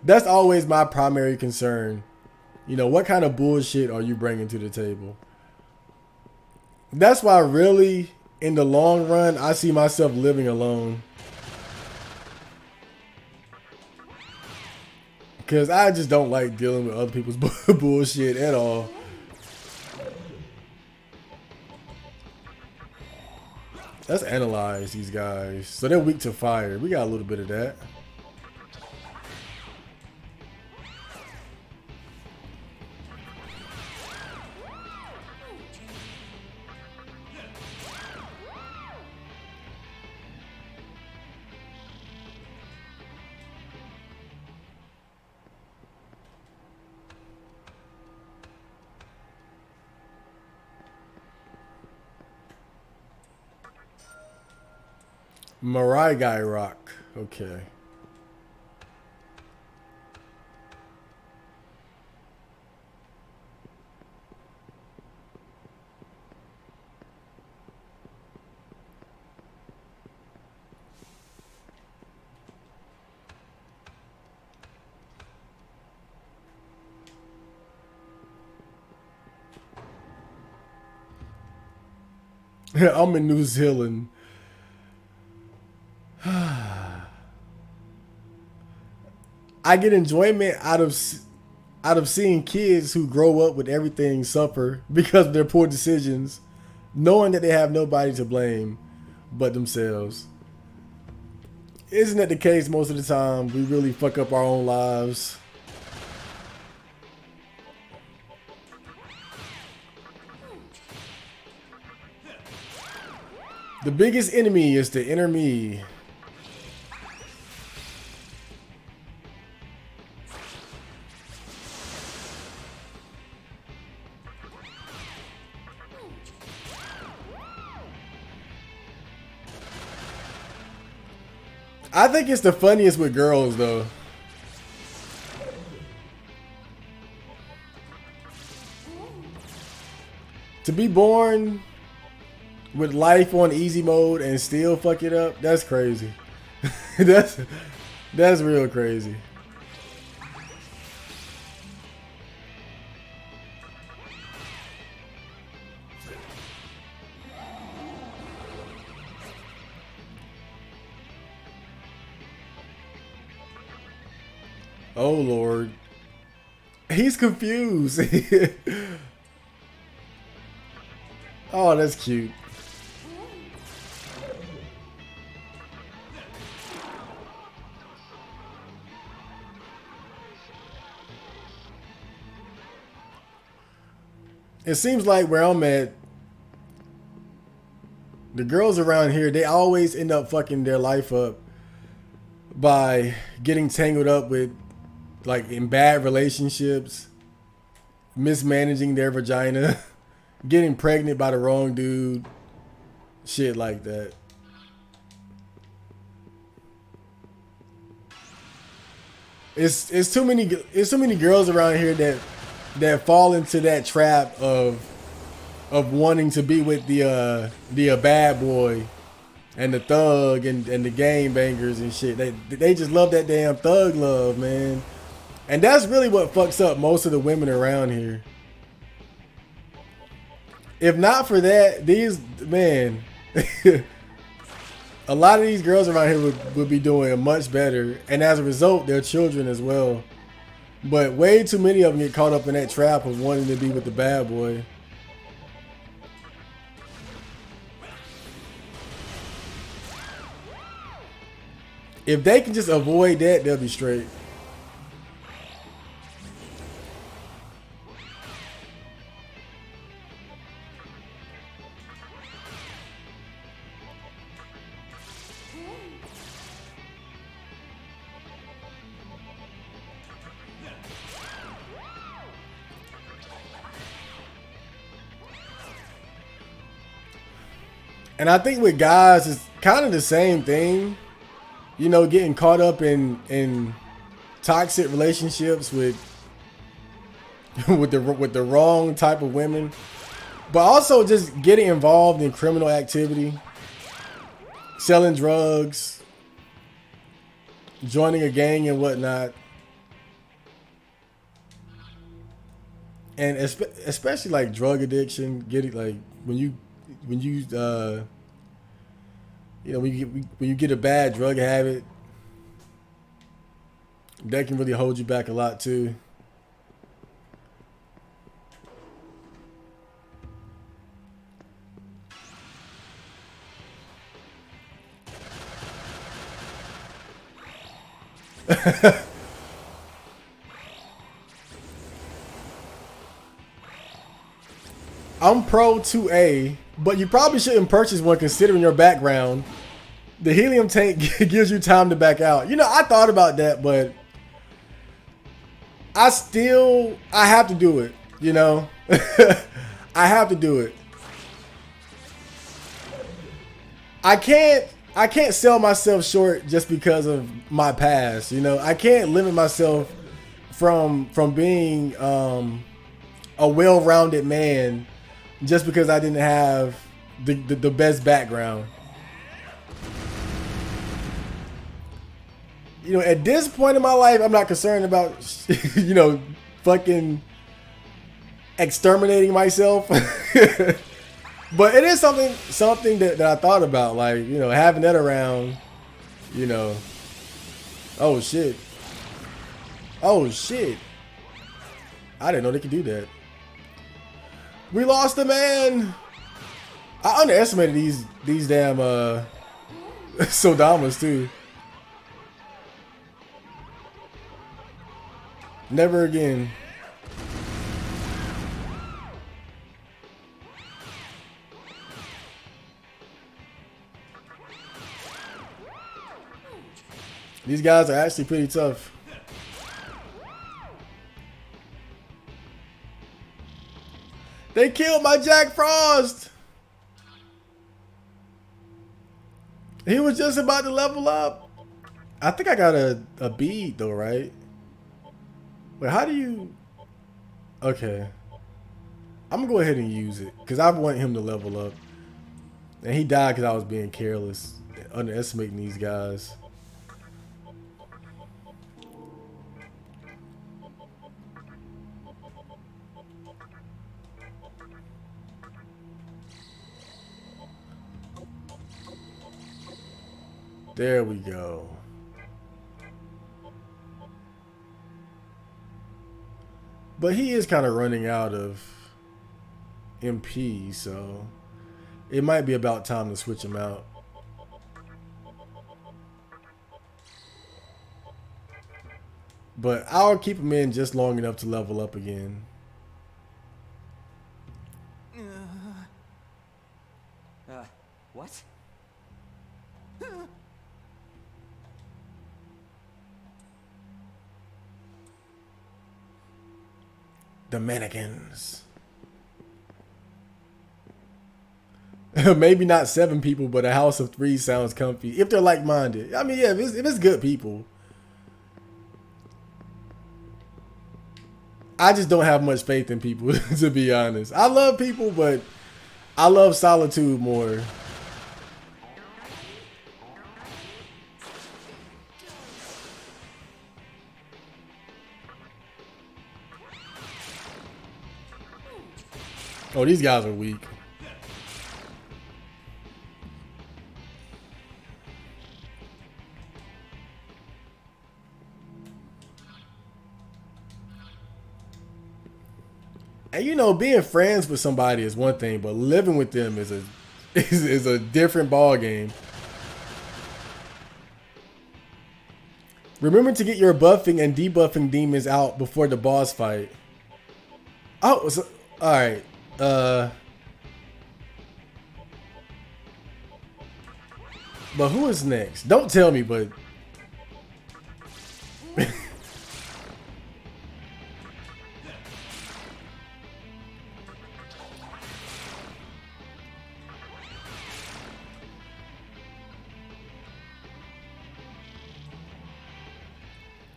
That's always my primary concern. You know, what kind of bullshit are you bringing to the table? That's why really, in the long run, I see myself living alone. Because I just don't like dealing with other people's bullshit at all. Let's analyze these guys. So they're weak to fire. We got a little bit of that. Marai Guy Rock. Okay. I'm in New Zealand. I get enjoyment out of seeing kids who grow up with everything suffer because of their poor decisions, knowing that they have nobody to blame but themselves. Isn't that the case most of the time? We really fuck up our own lives. The biggest enemy is the inner me. I think it's the funniest with girls, though. To be born with life on easy mode and still fuck it up, that's crazy. that's real crazy. Oh Lord. He's confused. Oh, that's cute. It seems like where I'm at, the girls around here, they always end up fucking their life up by getting tangled up with, like, in bad relationships, mismanaging their vagina, getting pregnant by the wrong dude, shit like that. It's too many girls around here that fall into that trap of wanting to be with the bad boy and the thug and the game bangers and shit. They just love that damn thug love, man. And that's really what fucks up most of the women around here. If not for that, man, a lot of these girls around here would be doing much better. And as a result, their children as well. But way too many of them get caught up in that trap of wanting to be with the bad boy. If they can just avoid that, they'll be straight. And I think with guys, it's kind of the same thing. You know, getting caught up in toxic relationships with the wrong type of women, but also just getting involved in criminal activity, selling drugs, joining a gang and whatnot, and especially like drug addiction. Getting like when you you know, when you get a bad drug habit, that can really hold you back a lot too. I'm pro 2A, but you probably shouldn't purchase one considering your background. The helium tank gives you time to back out. You know, I thought about that, but I have to do it, you know? I have to do it. I can't sell myself short just because of my past, you know? I can't limit myself from being a well-rounded man just because I didn't have the best background. You know, at this point in my life, I'm not concerned about, you know, fucking exterminating myself. But it is something that I thought about, like, you know, having that around, you know. Oh, shit. Oh, shit. I didn't know they could do that. We lost a man. I underestimated these damn Sodamas too. Never again. These guys are actually pretty tough. They killed my Jack Frost. He was just about to level up. I think I got a bead though, right? Wait, how do you... Okay. I'm gonna go ahead and use it because I want him to level up. And he died because I was being careless, underestimating these guys. There we go. But he is kind of running out of MP, so it might be about time to switch him out. But I'll keep him in just long enough to level up again. What? The mannequins. Maybe not 7 people, but a house of 3 sounds comfy. If they're like-minded. I mean, yeah, if it's good people. I just don't have much faith in people, to be honest. I love people, but I love solitude more. Oh, these guys are weak. And you know, being friends with somebody is one thing, but living with them is a different ball game. Remember to get your buffing and debuffing demons out before the boss fight. Oh, so, all right. But who is next? Don't tell me, but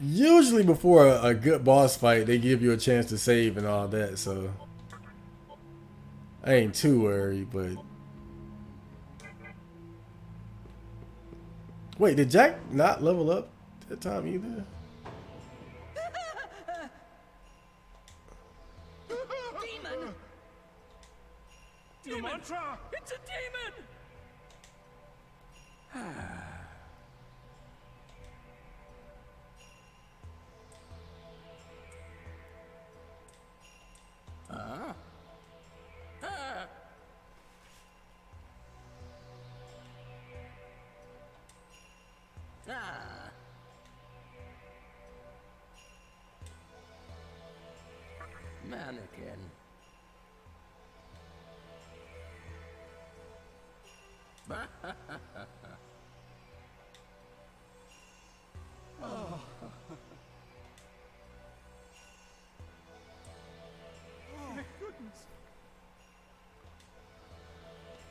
usually before a good boss fight, they give you a chance to save and all that, so I ain't too worried, but wait, did Jack not level up that time either? Demon! Demon! Mantra! It's a demon! Mannequin.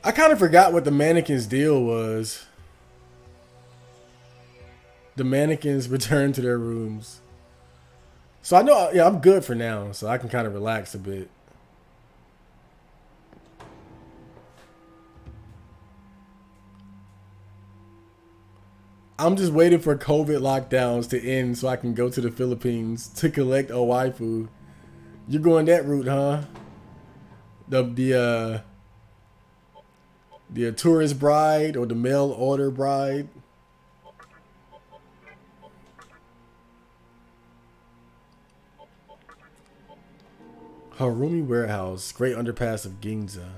I kind of forgot what the mannequin's deal was. The mannequins return to their rooms. So I know, yeah, I'm good for now, so I can kind of relax a bit. I'm just waiting for COVID lockdowns to end so I can go to the Philippines to collect a waifu. You're going that route, huh? The tourist bride or the mail order bride? Harumi Warehouse, Great Underpass of Ginza.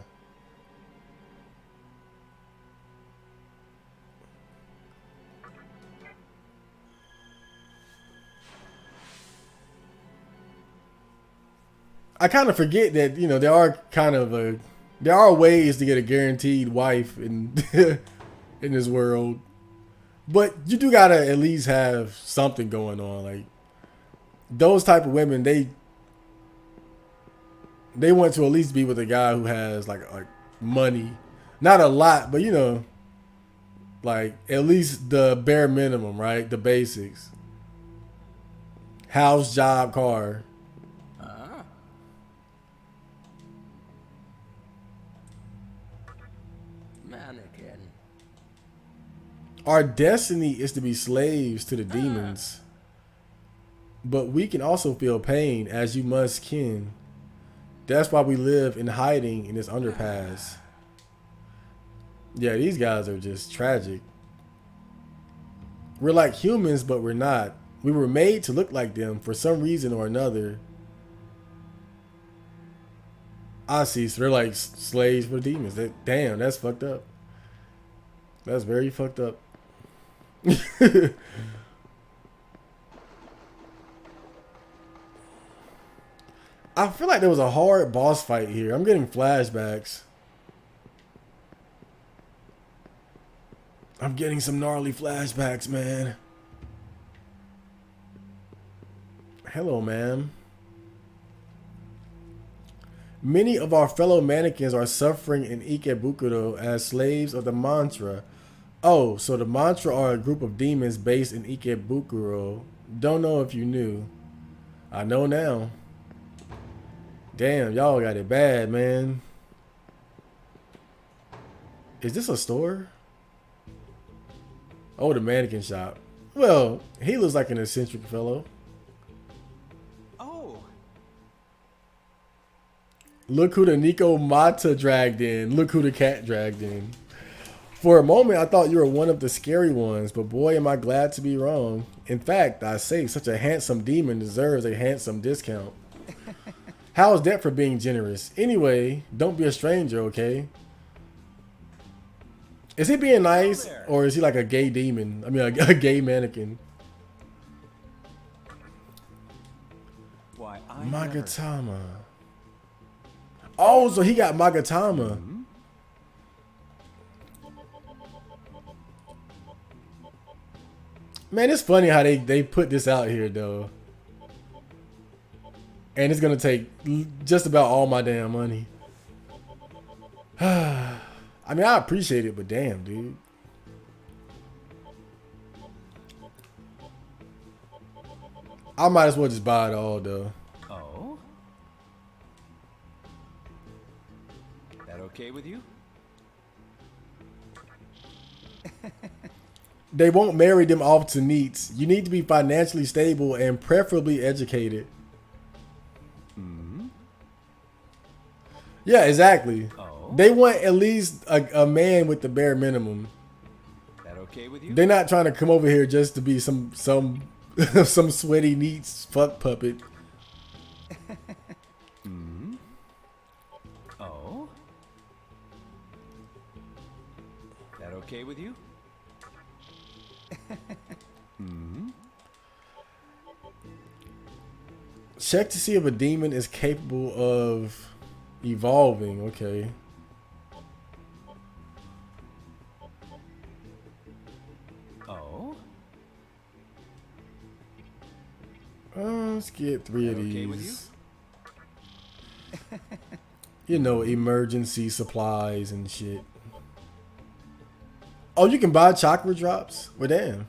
I kind of forget that, you know, there are ways to get a guaranteed wife in in this world. But you do gotta at least have something going on. Like those type of women, they want to at least be with a guy who has like money. Not a lot, but you know, like at least the bare minimum, right? The basics. House, job, car. Mannequin. Our destiny is to be slaves to the demons. But we can also feel pain, as you must kin. That's why we live in hiding in this underpass. Yeah, these guys are just tragic. We're like humans, but we're not. We were made to look like them for some reason or another. I see. So they're like slaves for demons. Damn, that's fucked up. That's very fucked up. I feel like there was a hard boss fight here. I'm getting flashbacks. I'm getting some gnarly flashbacks, man. Hello, ma'am. Many of our fellow mannequins are suffering in Ikebukuro as slaves of the mantra. Oh, so the mantra are a group of demons based in Ikebukuro. Don't know if you knew. I know now. Damn, y'all got it bad, man. Is this a store? Oh, the mannequin shop. Well, he looks like an eccentric fellow. Oh, Look who the Nico Mata dragged in. Look who the cat dragged in. For a moment, I thought you were one of the scary ones, but boy, am I glad to be wrong. In fact, I say such a handsome demon deserves a handsome discount. How's that for being generous? Anyway, don't be a stranger, okay? Is he being nice, or is he like a gay demon? I mean, a gay mannequin. why I never... Magatama. Oh, so he got Magatama. Man, it's funny how they put this out here, though. And it's going to take just about all my damn money. I mean, I appreciate it, but damn, dude. I might as well just buy it all, though. Oh? That okay with you? They won't marry them off to neats. You need to be financially stable and preferably educated. Yeah, exactly. Oh? They want at least a man with the bare minimum. That okay with you? They're not trying to come over here just to be some some sweaty neats fuck puppet. Oh? That okay with you? Check to see if a demon is capable of evolving. Okay. Oh? Let's get 3 of Okay with these. You know, emergency supplies and shit. Oh, you can buy chakra drops? Well, damn.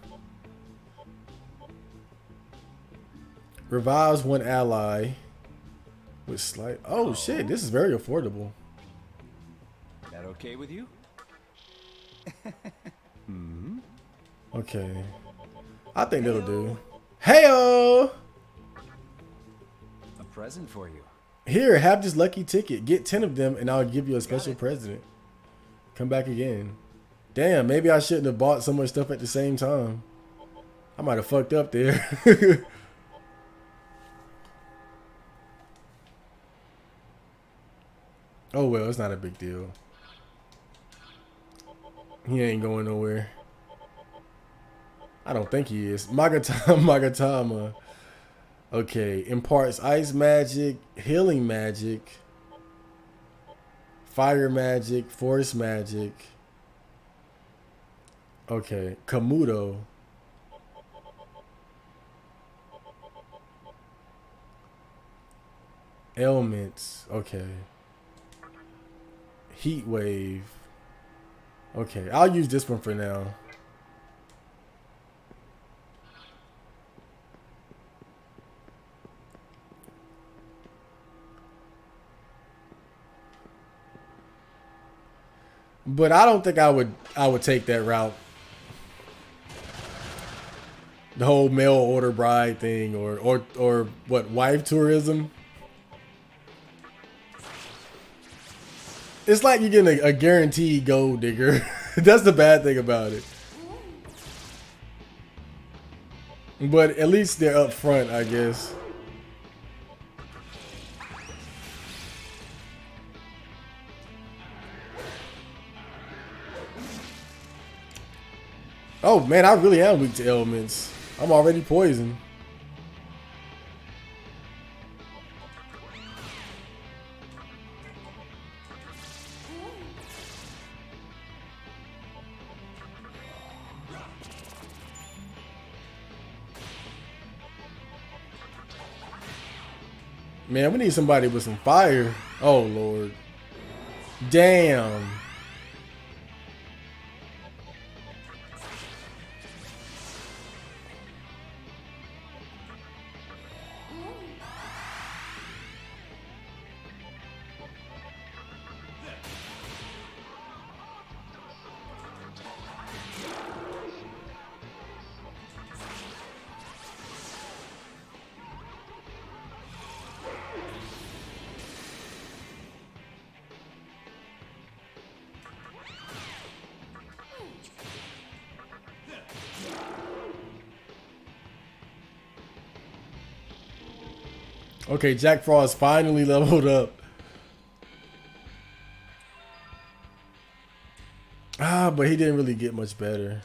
Revives one ally with slight. Oh, shit, this is very affordable. That okay with you? Okay. I think that'll do. Heyo! A present for you. Here, have this lucky ticket. Get 10 of them and I'll give you a special present. Come back again. Damn, maybe I shouldn't have bought so much stuff at the same time. I might have fucked up there. Oh well, it's not a big deal. He ain't going nowhere. I don't think he is. Magatama. Okay, imparts ice magic, healing magic, fire magic, force magic. Okay, Kamuto. Ailments. Okay. Heat wave. Okay, I'll use this one for now. But I don't think I would take that route. The whole mail order bride thing or what, wife tourism. It's like you're getting a guaranteed gold digger. That's the bad thing about it. But at least they're up front, I guess. Oh man, I really am weak to elements. I'm already poisoned. Man, we need somebody with some fire. Oh Lord. Damn. Okay, Jack Frost finally leveled up. Ah, but he didn't really get much better.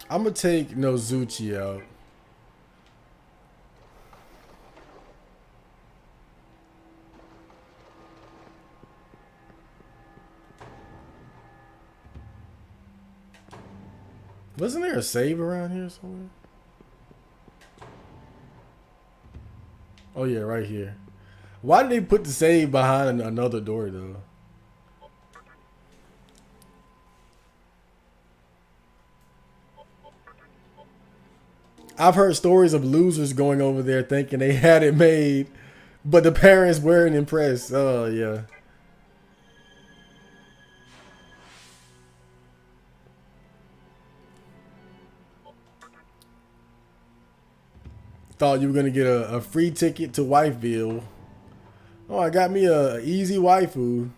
I'm gonna take Nozuchi out. Wasn't there a save around here somewhere? Oh yeah, right here. Why did they put the save behind another door though? I've heard stories of losers going over there thinking they had it made, but the parents weren't impressed. Oh yeah. Thought you were gonna get a free ticket to Wifeville. Oh, I got me a easy waifu.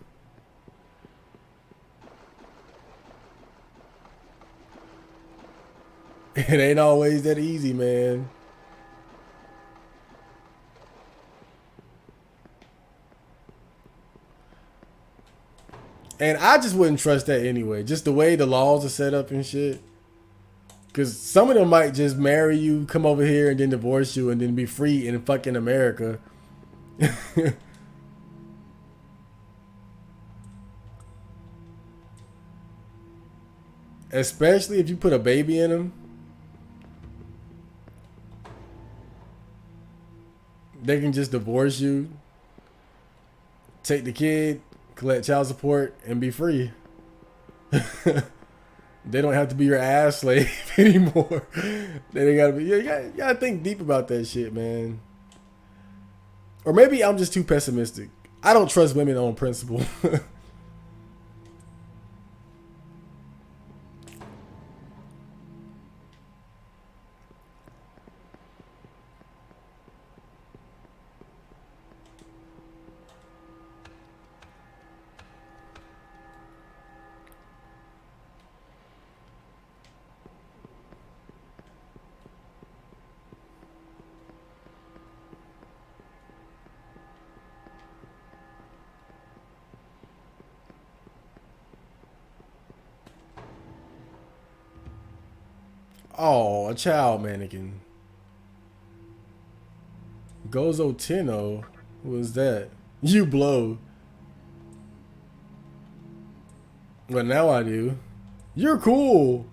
It ain't always that easy, man. And I just wouldn't trust that anyway. Just the way the laws are set up and shit. Because some of them might just marry you, come over here, and then divorce you, and then be free in fucking America. Especially if you put a baby in them. They can just divorce you, take the kid, collect child support, and be free. They don't have to be your ass slave anymore. They gotta be. You gotta think deep about that shit, man. Or maybe I'm just too pessimistic. I don't trust women on principle. Oh, a child mannequin. Gozo Tenno? Who is that? You blow. Well, now I do. You're cool.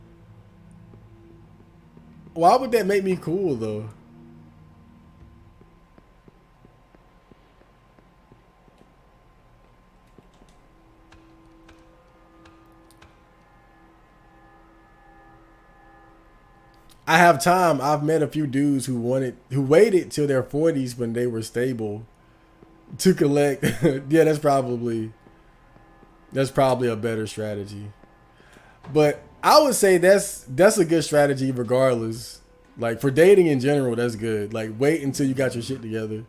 Why would that make me cool, though? I have time. I've met a few dudes who waited till their 40s when they were stable to collect. Yeah, that's probably a better strategy. But I would say that's a good strategy regardless. Like for dating in general, that's good. Like wait until you got your shit together,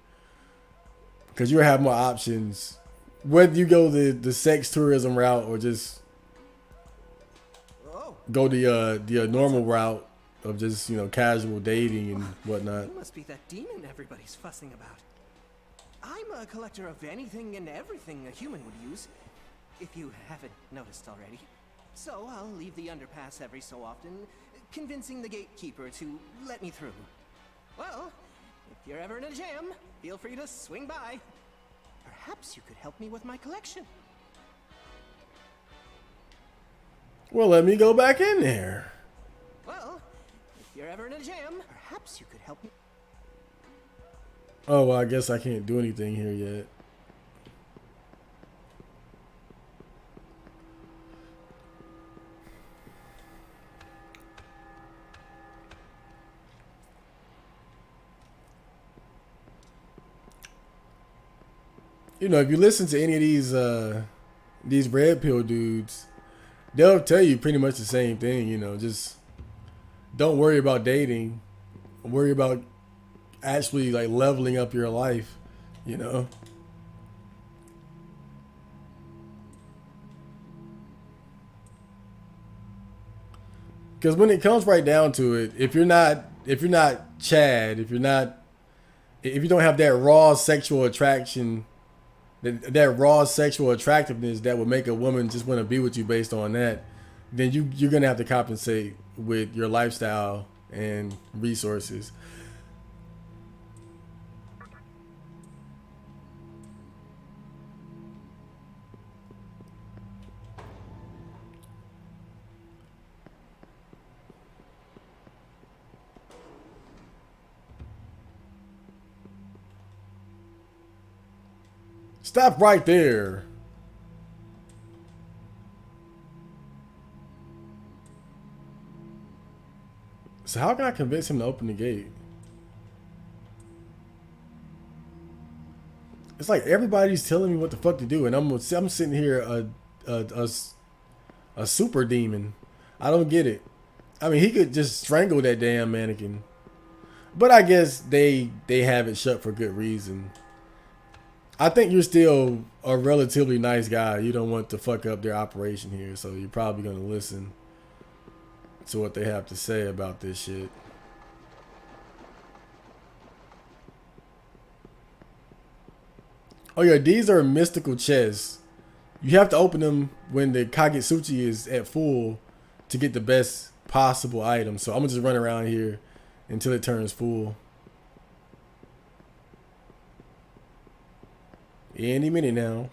because you'll have more options. Whether you go the sex tourism route or just go the normal route of just, casual dating and whatnot. You must be that demon everybody's fussing about. I'm a collector of anything and everything a human would use, if you haven't noticed already. So I'll leave the underpass every so often, convincing the gatekeeper to let me through. Well, if you're ever in a jam, feel free to swing by. Perhaps you could help me with my collection. Well, let me go back in there. Well, if you're ever in a jam, perhaps you could help me. Oh, well, I guess I can't do anything here yet. If you listen to any of these these red pill dudes, they'll tell you pretty much the same thing. You know, just don't worry about dating. Worry about actually like leveling up your life. You know. Because when it comes right down to it, if you're not Chad, if you don't have that raw sexual attraction, that raw sexual attractiveness that would make a woman just want to be with you based on that, then you're gonna have to compensate with your lifestyle and resources. Stop right there. So how can I convince him to open the gate? It's like everybody's telling me what the fuck to do, and I'm sitting here a super demon. I don't get it. I mean, he could just strangle that damn mannequin, but I guess they have it shut for good reason. I think you're still a relatively nice guy. You don't want to fuck up their operation here, so you're probably gonna listen to what they have to say about this shit. Oh yeah, these are mystical chests. You have to open them when the Kagetsuchi is at full to get the best possible item. So I'm gonna just run around here until it turns full. Any minute now.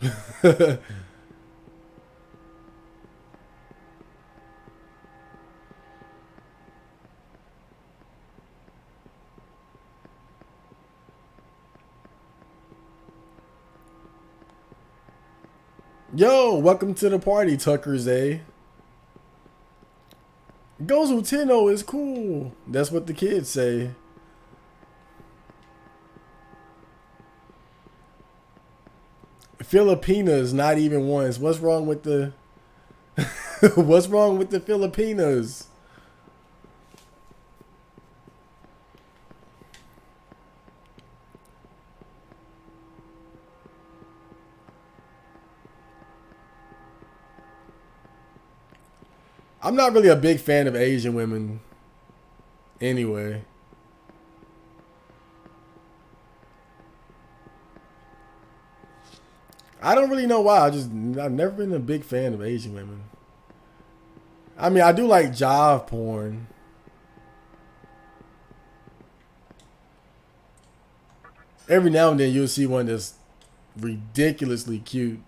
Yo, welcome to the party, Tuckers, eh? Gozu Tenno is cool. That's what the kids say. Filipinas, not even once. What's wrong with the What's wrong with the Filipinas? I'm not really a big fan of Asian women anyway. I don't really know why. I've never been a big fan of Asian women. I mean, I do like jive porn. Every now and then you'll see one that's ridiculously cute.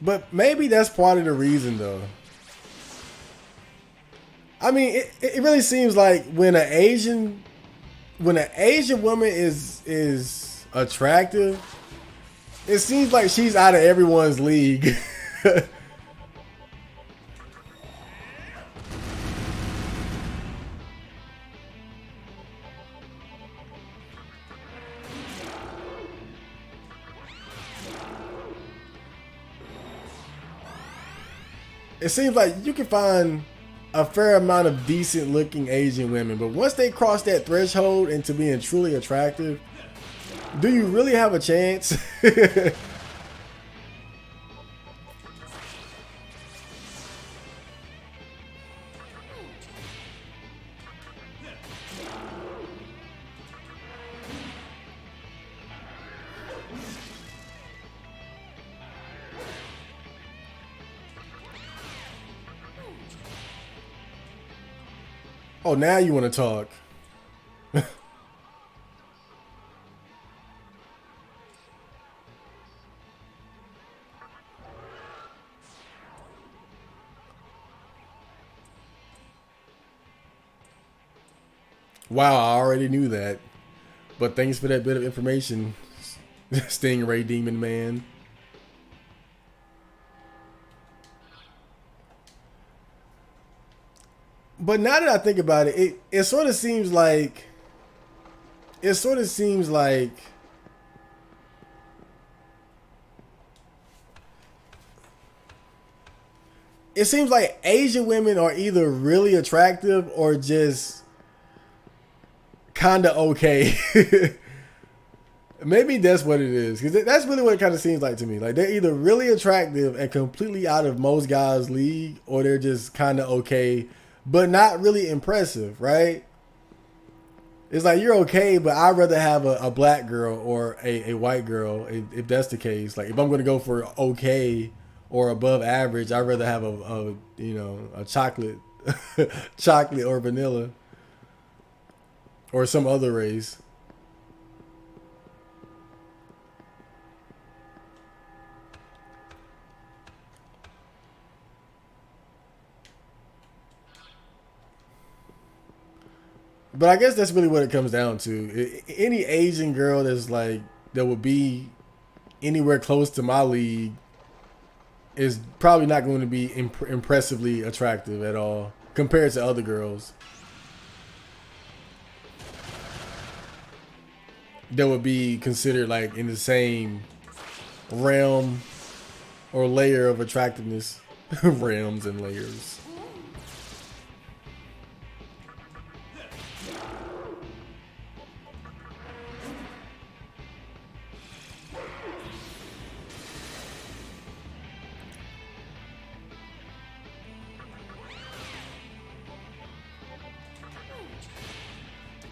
But maybe that's part of the reason, though. I mean, it really seems like when an Asian woman is attractive, it seems like she's out of everyone's league. It seems like you can find a fair amount of decent looking Asian women, but once they cross that threshold into being truly attractive, do you really have a chance? Oh, now you want to talk. Wow, I already knew that. But thanks for that bit of information, Stingray Demon Man. But now that I think about it, it sort of seems like it seems like Asian women are either really attractive or just kind of okay. Maybe that's what it is, because that's really what it kind of seems like to me. Like, they're either really attractive and completely out of most guys' league, or they're just kind of okay, but not really impressive, right? It's like, you're okay, but I'd rather have a black girl or a white girl, if that's the case. Like, if I'm going to go for okay or above average, I'd rather have a chocolate chocolate or vanilla or some other race. But I guess that's really what it comes down to. Any Asian girl that would be anywhere close to my league is probably not going to be impressively attractive at all compared to other girls that would be considered like in the same realm or layer of attractiveness. Realms and layers.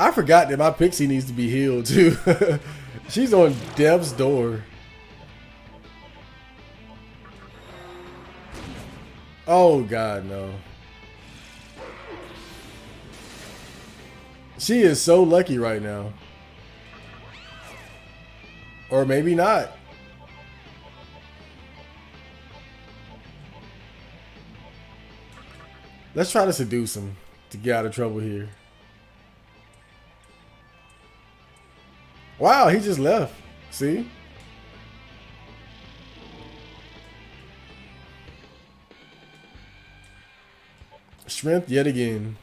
I forgot that my Pixie needs to be healed too. She's on death's door. Oh God, no. She is so lucky right now. Or maybe not. Let's try to seduce him to get out of trouble here. Wow, he just left. See? Strength yet again.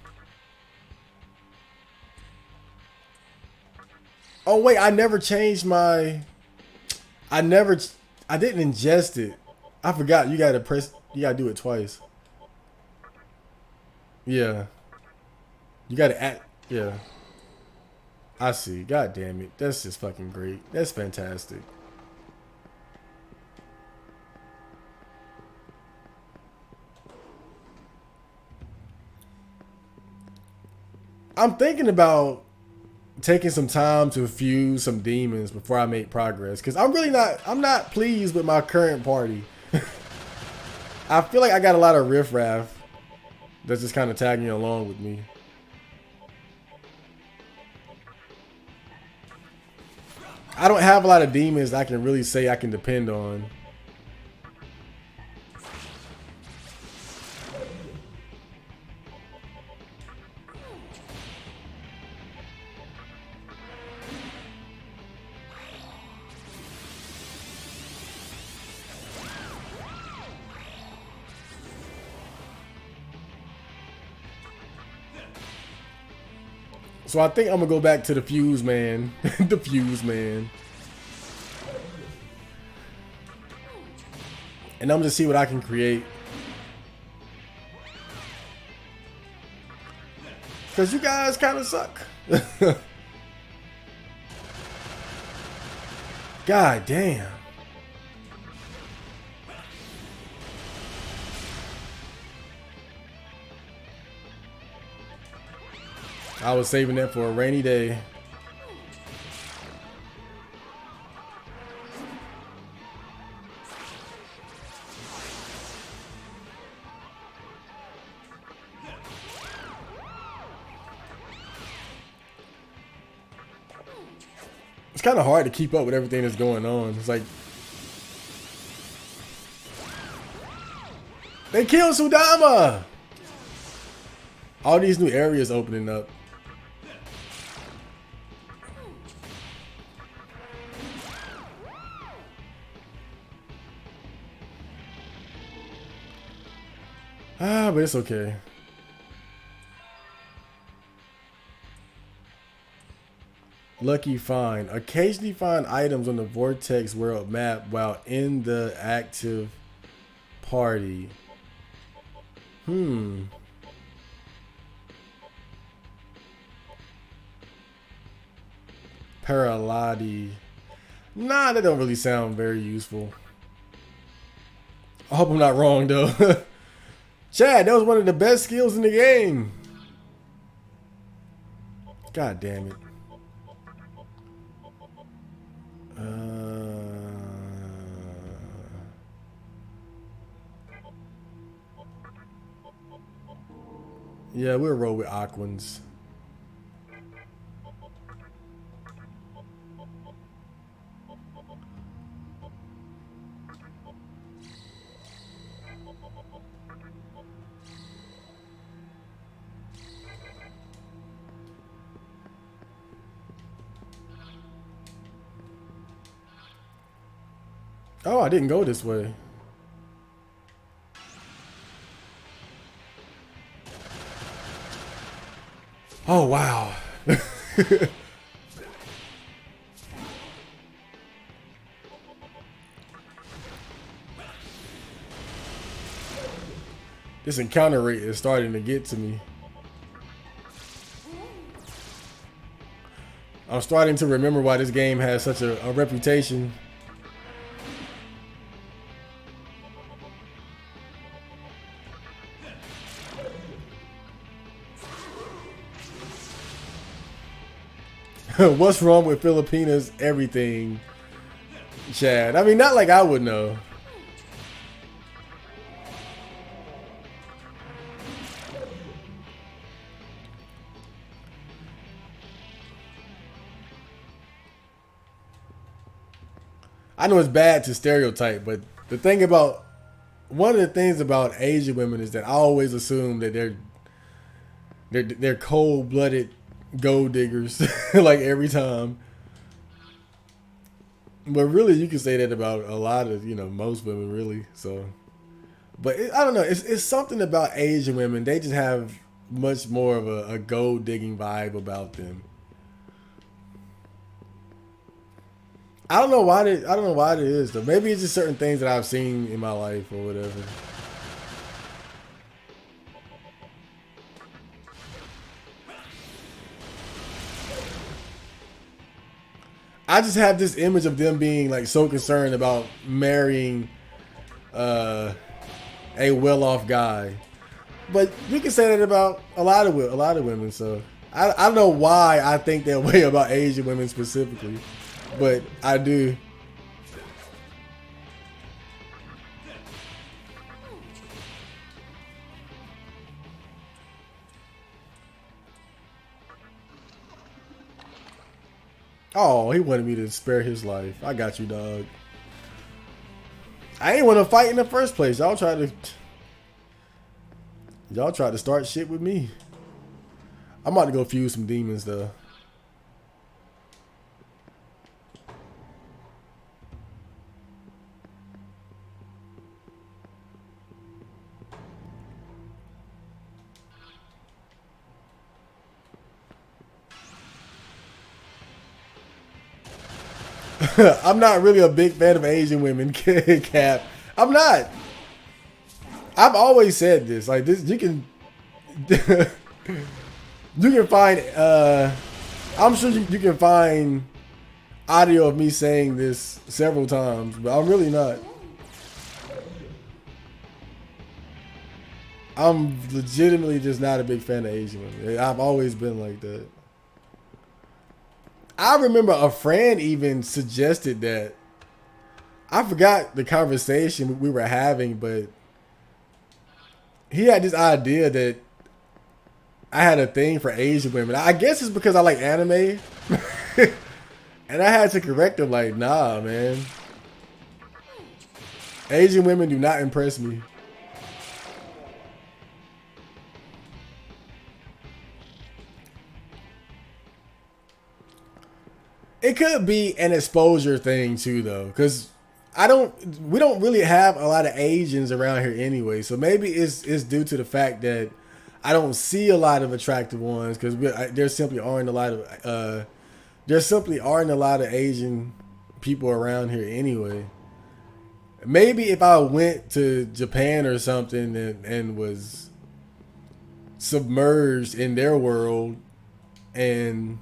Oh wait, I never changed my... I didn't ingest it. I forgot, you gotta do it twice. Yeah. You gotta add, yeah. I see. God damn it. That's just fucking great. That's fantastic. I'm thinking about taking some time to fuse some demons before I make progress, because I'm not pleased with my current party. I feel like I got a lot of riffraff that's just kind of tagging along with me. I don't have a lot of demons I can really say I can depend on. So I think I'm gonna go back to the Fuse Man. The Fuse Man. And I'm gonna see what I can create. Cause you guys kind of suck. God damn. I was saving that for a rainy day. It's kind of hard to keep up with everything that's going on. It's like they killed Sudama. All these new areas opening up. Ah, but it's okay. Lucky find. Occasionally find items on the Vortex world map while in the active party. Paraladi. Nah, that don't really sound very useful. I hope I'm not wrong though. Chad, that was one of the best skills in the game. God damn it. Yeah, we'll roll with Aquans. Oh, I didn't go this way. Oh, wow. This encounter rate is starting to get to me. I'm starting to remember why this game has such a reputation. What's wrong with Filipinas? Everything, Chad. I mean, not like I would know. I know it's bad to stereotype, but the thing about one of the things about Asian women is that I always assume that they're cold-blooded gold diggers, like every time. But really, you can say that about a lot of, most women, really. So, but I don't know. It's something about Asian women. They just have much more of a gold digging vibe about them. I don't know why I don't know why it is though. Maybe it's just certain things that I've seen in my life or whatever. I just have this image of them being like so concerned about marrying a well-off guy. But you can say that about a lot of women. So I don't know why I think that way about Asian women specifically, but I do. Oh, he wanted me to spare his life. I got you, dog. I ain't want to fight in the first place. Y'all tried to start shit with me. I'm about to go fuse some demons though. I'm not really a big fan of Asian women, Cap. I'm not. I've always said this. Like this, you can you can find. I'm sure you can find audio of me saying this several times, but I'm really not. I'm legitimately just not a big fan of Asian women. I've always been like that. I remember a friend even suggested that. I forgot the conversation we were having, but he had this idea that I had a thing for Asian women. I guess it's because I like anime. And I had to correct him like, nah, man. Asian women do not impress me. It could be an exposure thing too, though, because we don't really have a lot of Asians around here anyway. So maybe it's due to the fact that I don't see a lot of attractive ones because there simply aren't a lot of Asian people around here anyway. Maybe if I went to Japan or something and was submerged in their world and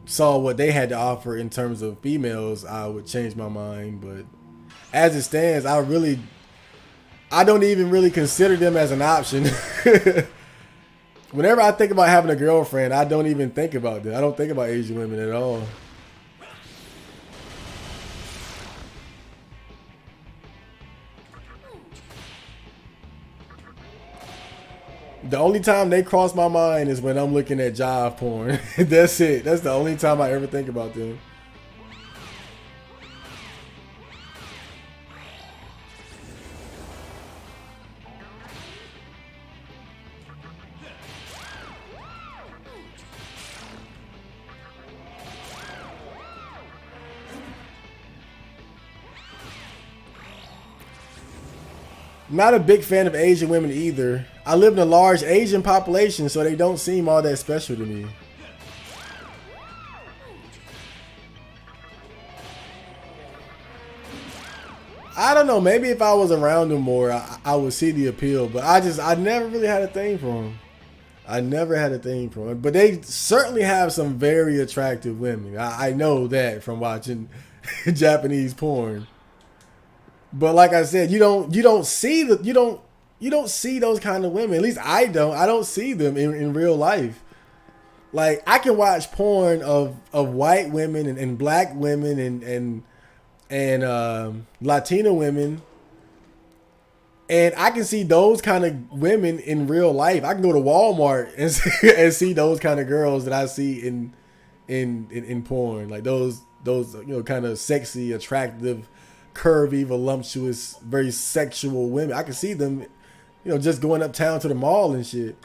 saw what they had to offer in terms of females, I would change my mind. But as it stands, I don't even really consider them as an option. Whenever I think about having a girlfriend, I don't even think about them. I don't think about Asian women at all. The only time they cross my mind is when I'm looking at jive porn. That's it. That's the only time I ever think about them. Not a big fan of Asian women either. I live in a large Asian population, so they don't seem all that special to me. I don't know. Maybe if I was around them more, I would see the appeal. But I never really had a thing for them. I never had a thing for them. But they certainly have some very attractive women. I know that from watching Japanese porn. But like I said, you don't see those kind of women. At least I don't see them in real life. Like I can watch porn of white women and black women and Latino women, and I can see those kind of women in real life. I can go to Walmart and see those kind of girls that I see in porn, like those kind of sexy, attractive, curvy, voluptuous, very sexual women. I can see them, just going uptown to the mall and shit.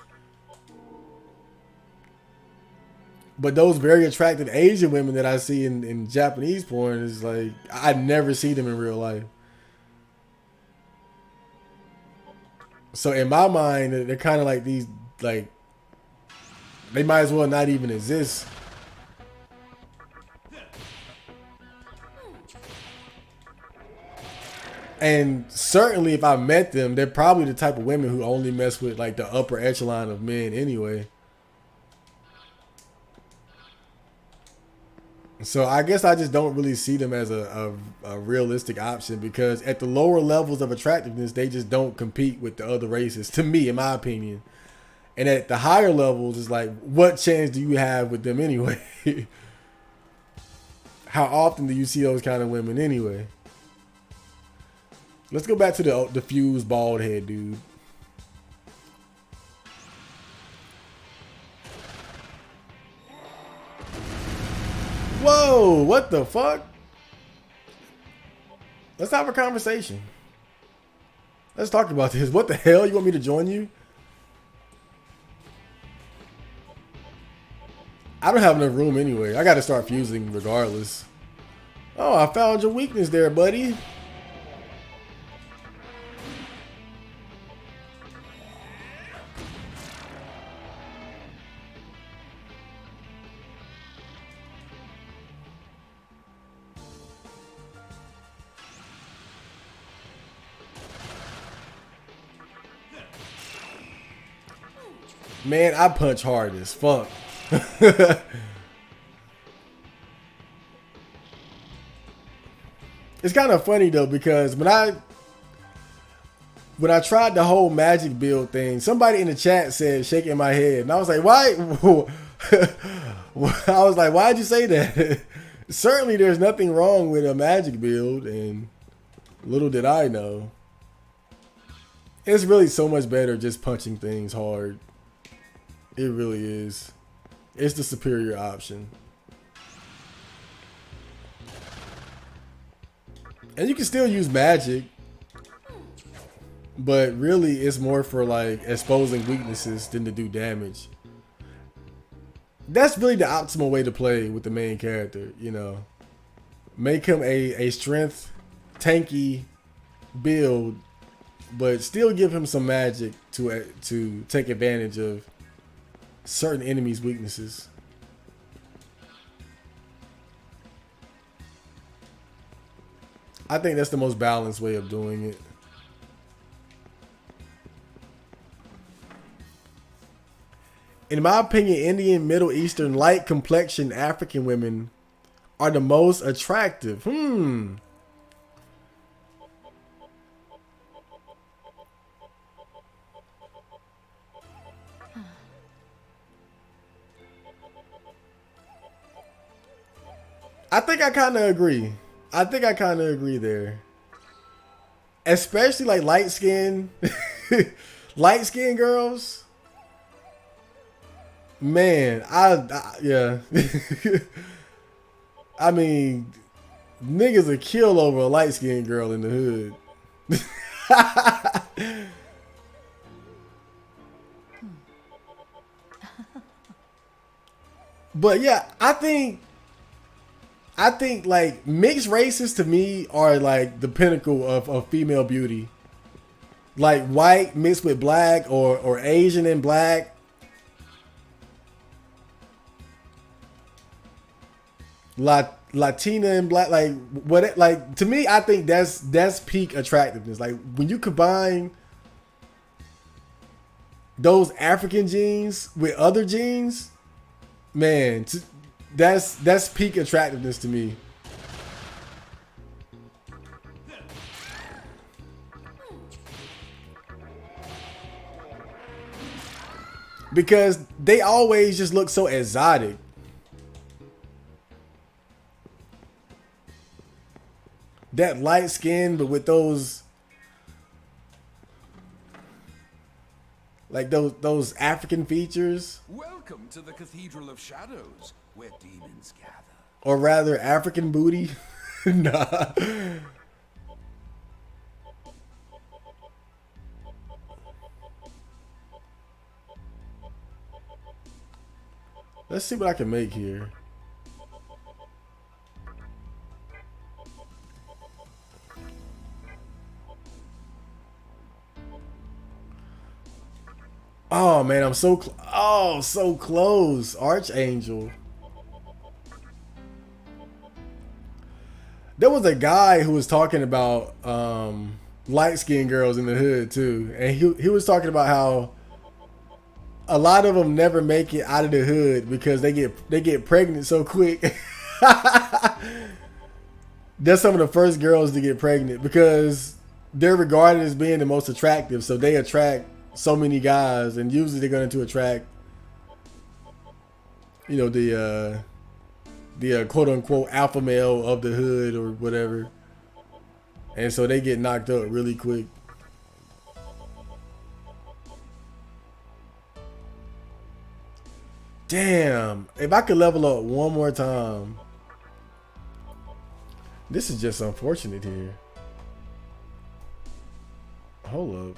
But those very attractive Asian women that I see in Japanese porn is like, I never see them in real life. So in my mind, they're kind of like these, like, they might as well not even exist. And certainly if I met them, they're probably the type of women who only mess with like the upper echelon of men anyway. So I guess I just don't really see them as a realistic option, because at the lower levels of attractiveness, they just don't compete with the other races, to me, in my opinion. And at the higher levels, it's like, what chance do you have with them anyway? How often do you see those kind of women anyway? Let's go back to the fused bald head dude. Whoa, what the fuck? Let's have a conversation. Let's talk about this. What the hell? You want me to join you? I don't have enough room anyway. I got to start fusing regardless. Oh, I found your weakness there, buddy. Man, I punch hard as fuck. It's kind of funny though, because when I tried the whole magic build thing, somebody in the chat said shaking my head, and I was like, why? I was like, why'd you say that? Certainly there's nothing wrong with a magic build, and little did I know. It's really so much better just punching things hard. It really is. It's the superior option. And you can still use magic, but really it's more for like exposing weaknesses than to do damage. That's really the optimal way to play with the main character, Make him a strength tanky build, but still give him some magic to take advantage of certain enemies' weaknesses. I think that's the most balanced way of doing it. In my opinion, Indian, Middle Eastern, light complexion African women are the most attractive. I think I kind of agree. I think I kind of agree there. Especially like light skin girls. Man, yeah. I mean, niggas will kill over a light skinned girl in the hood. But yeah, I think like mixed races to me are like the pinnacle of female beauty. Like white mixed with black or Asian and black. Latina and black, like what? Like to me, I think that's peak attractiveness. Like when you combine those African genes with other genes, man, that's peak attractiveness to me. Because they always just look so exotic. That light skin, but with those, like those African features. Welcome to the Cathedral of Shadows, where demons gather. Or rather, African booty. Nah. Let's see what I can make here. Oh man, I'm so so close. Archangel. There was a guy who was talking about light-skinned girls in the hood too, and he was talking about how a lot of them never make it out of the hood because they get pregnant so quick. They're some of the first girls to get pregnant because they're regarded as being the most attractive, so they attract so many guys, and usually they're going to attract, you know, the quote unquote alpha male of the hood or whatever, and so they get knocked up really quick. Damn, if I could level up one more time. This is just unfortunate here. Hold up.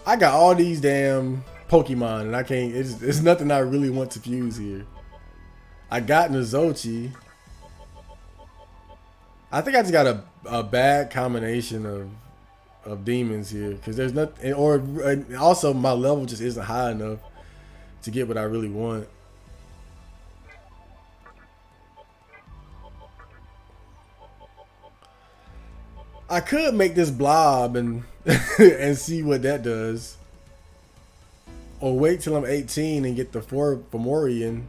I got all these damn Pokemon and I can't, it's nothing I really want to fuse here. I got Nozochi. I think I just got a bad combination of demons here because there's nothing, or also my level just isn't high enough to get what I really want. I could make this blob and and see what that does, or wait till I'm 18 and get the Fomorian.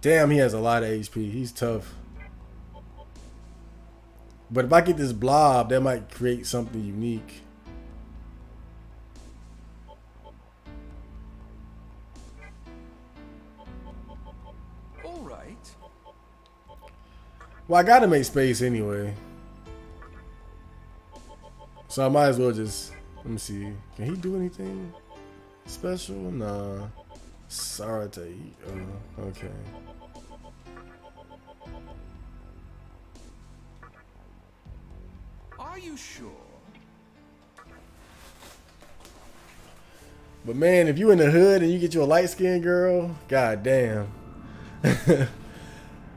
Damn, he has a lot of HP. He's tough. But if I get this blob, that might create something unique. All right. Well, I gotta make space anyway. So I might as well just, let me see. Can he do anything? Special? Nah. Sarate. Okay. Are you sure? But man, if you in the hood and you get you a light skinned girl, god damn.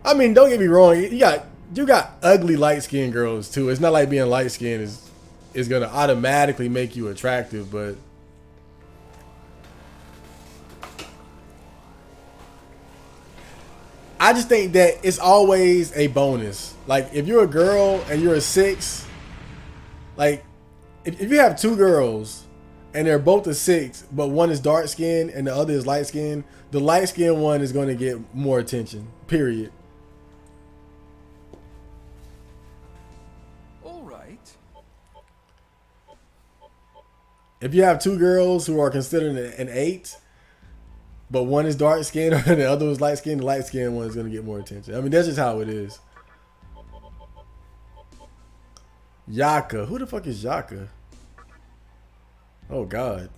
I mean, don't get me wrong. You got ugly light skinned girls too. It's not like being light skinned is gonna automatically make you attractive, but I just think that it's always a bonus. Like if you're a girl and you're a 6, like if you have 2 girls and they're both a 6, but one is dark skinned and the other is light skinned, the light skinned one is going to get more attention. Period. All right. If you have 2 girls who are considered an 8, but one is dark skinned and the other is light skinned, the light skinned one is going to get more attention. I mean, that's just how it is. Yaka. Who the fuck is Yaka? Oh, God.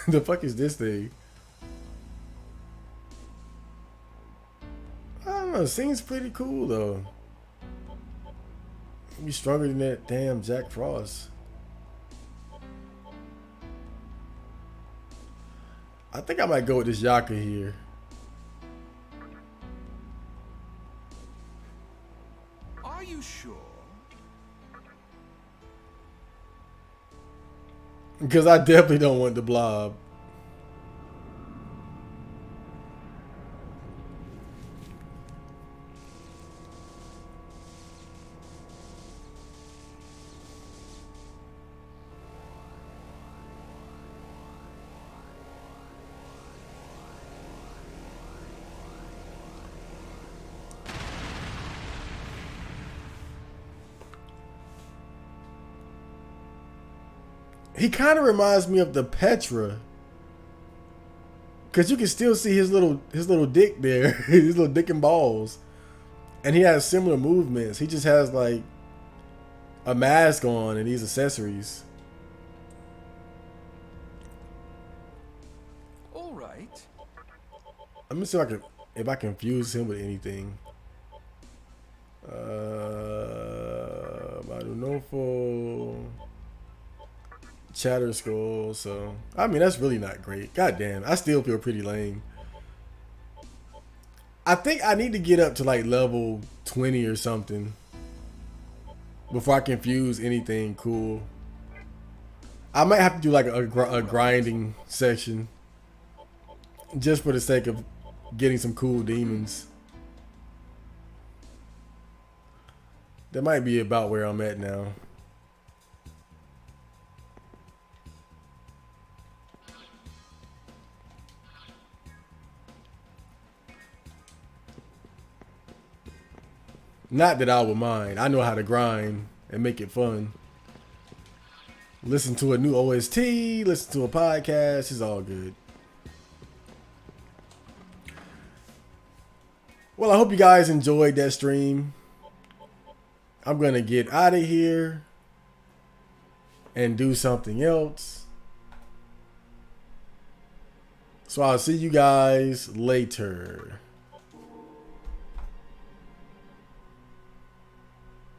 The fuck is this thing? I don't know. It seems pretty cool, though. Maybe stronger than that damn Jack Frost. I think I might go with this Yaka here. Are you sure? Because I definitely don't want the Blob. He kind of reminds me of the Petra, cause you can still see his little dick there, his little dick and balls, and he has similar movements. He just has like a mask on and these accessories. All right. Let me see if I can fuse him with anything. Madunofo. Chatter Skull, so I mean that's really not great. God damn, I still feel pretty lame. I think I need to get up to like level 20 or something before I can fuse anything cool. I might have to do like a grinding section just for the sake of getting some cool demons. That might be about where I'm at now. Not that I would mind. I know how to grind and make it fun. Listen to a new OST, listen to a podcast, it's all good. Well, I hope you guys enjoyed that stream. I'm going to get out of here and do something else. So I'll see you guys later.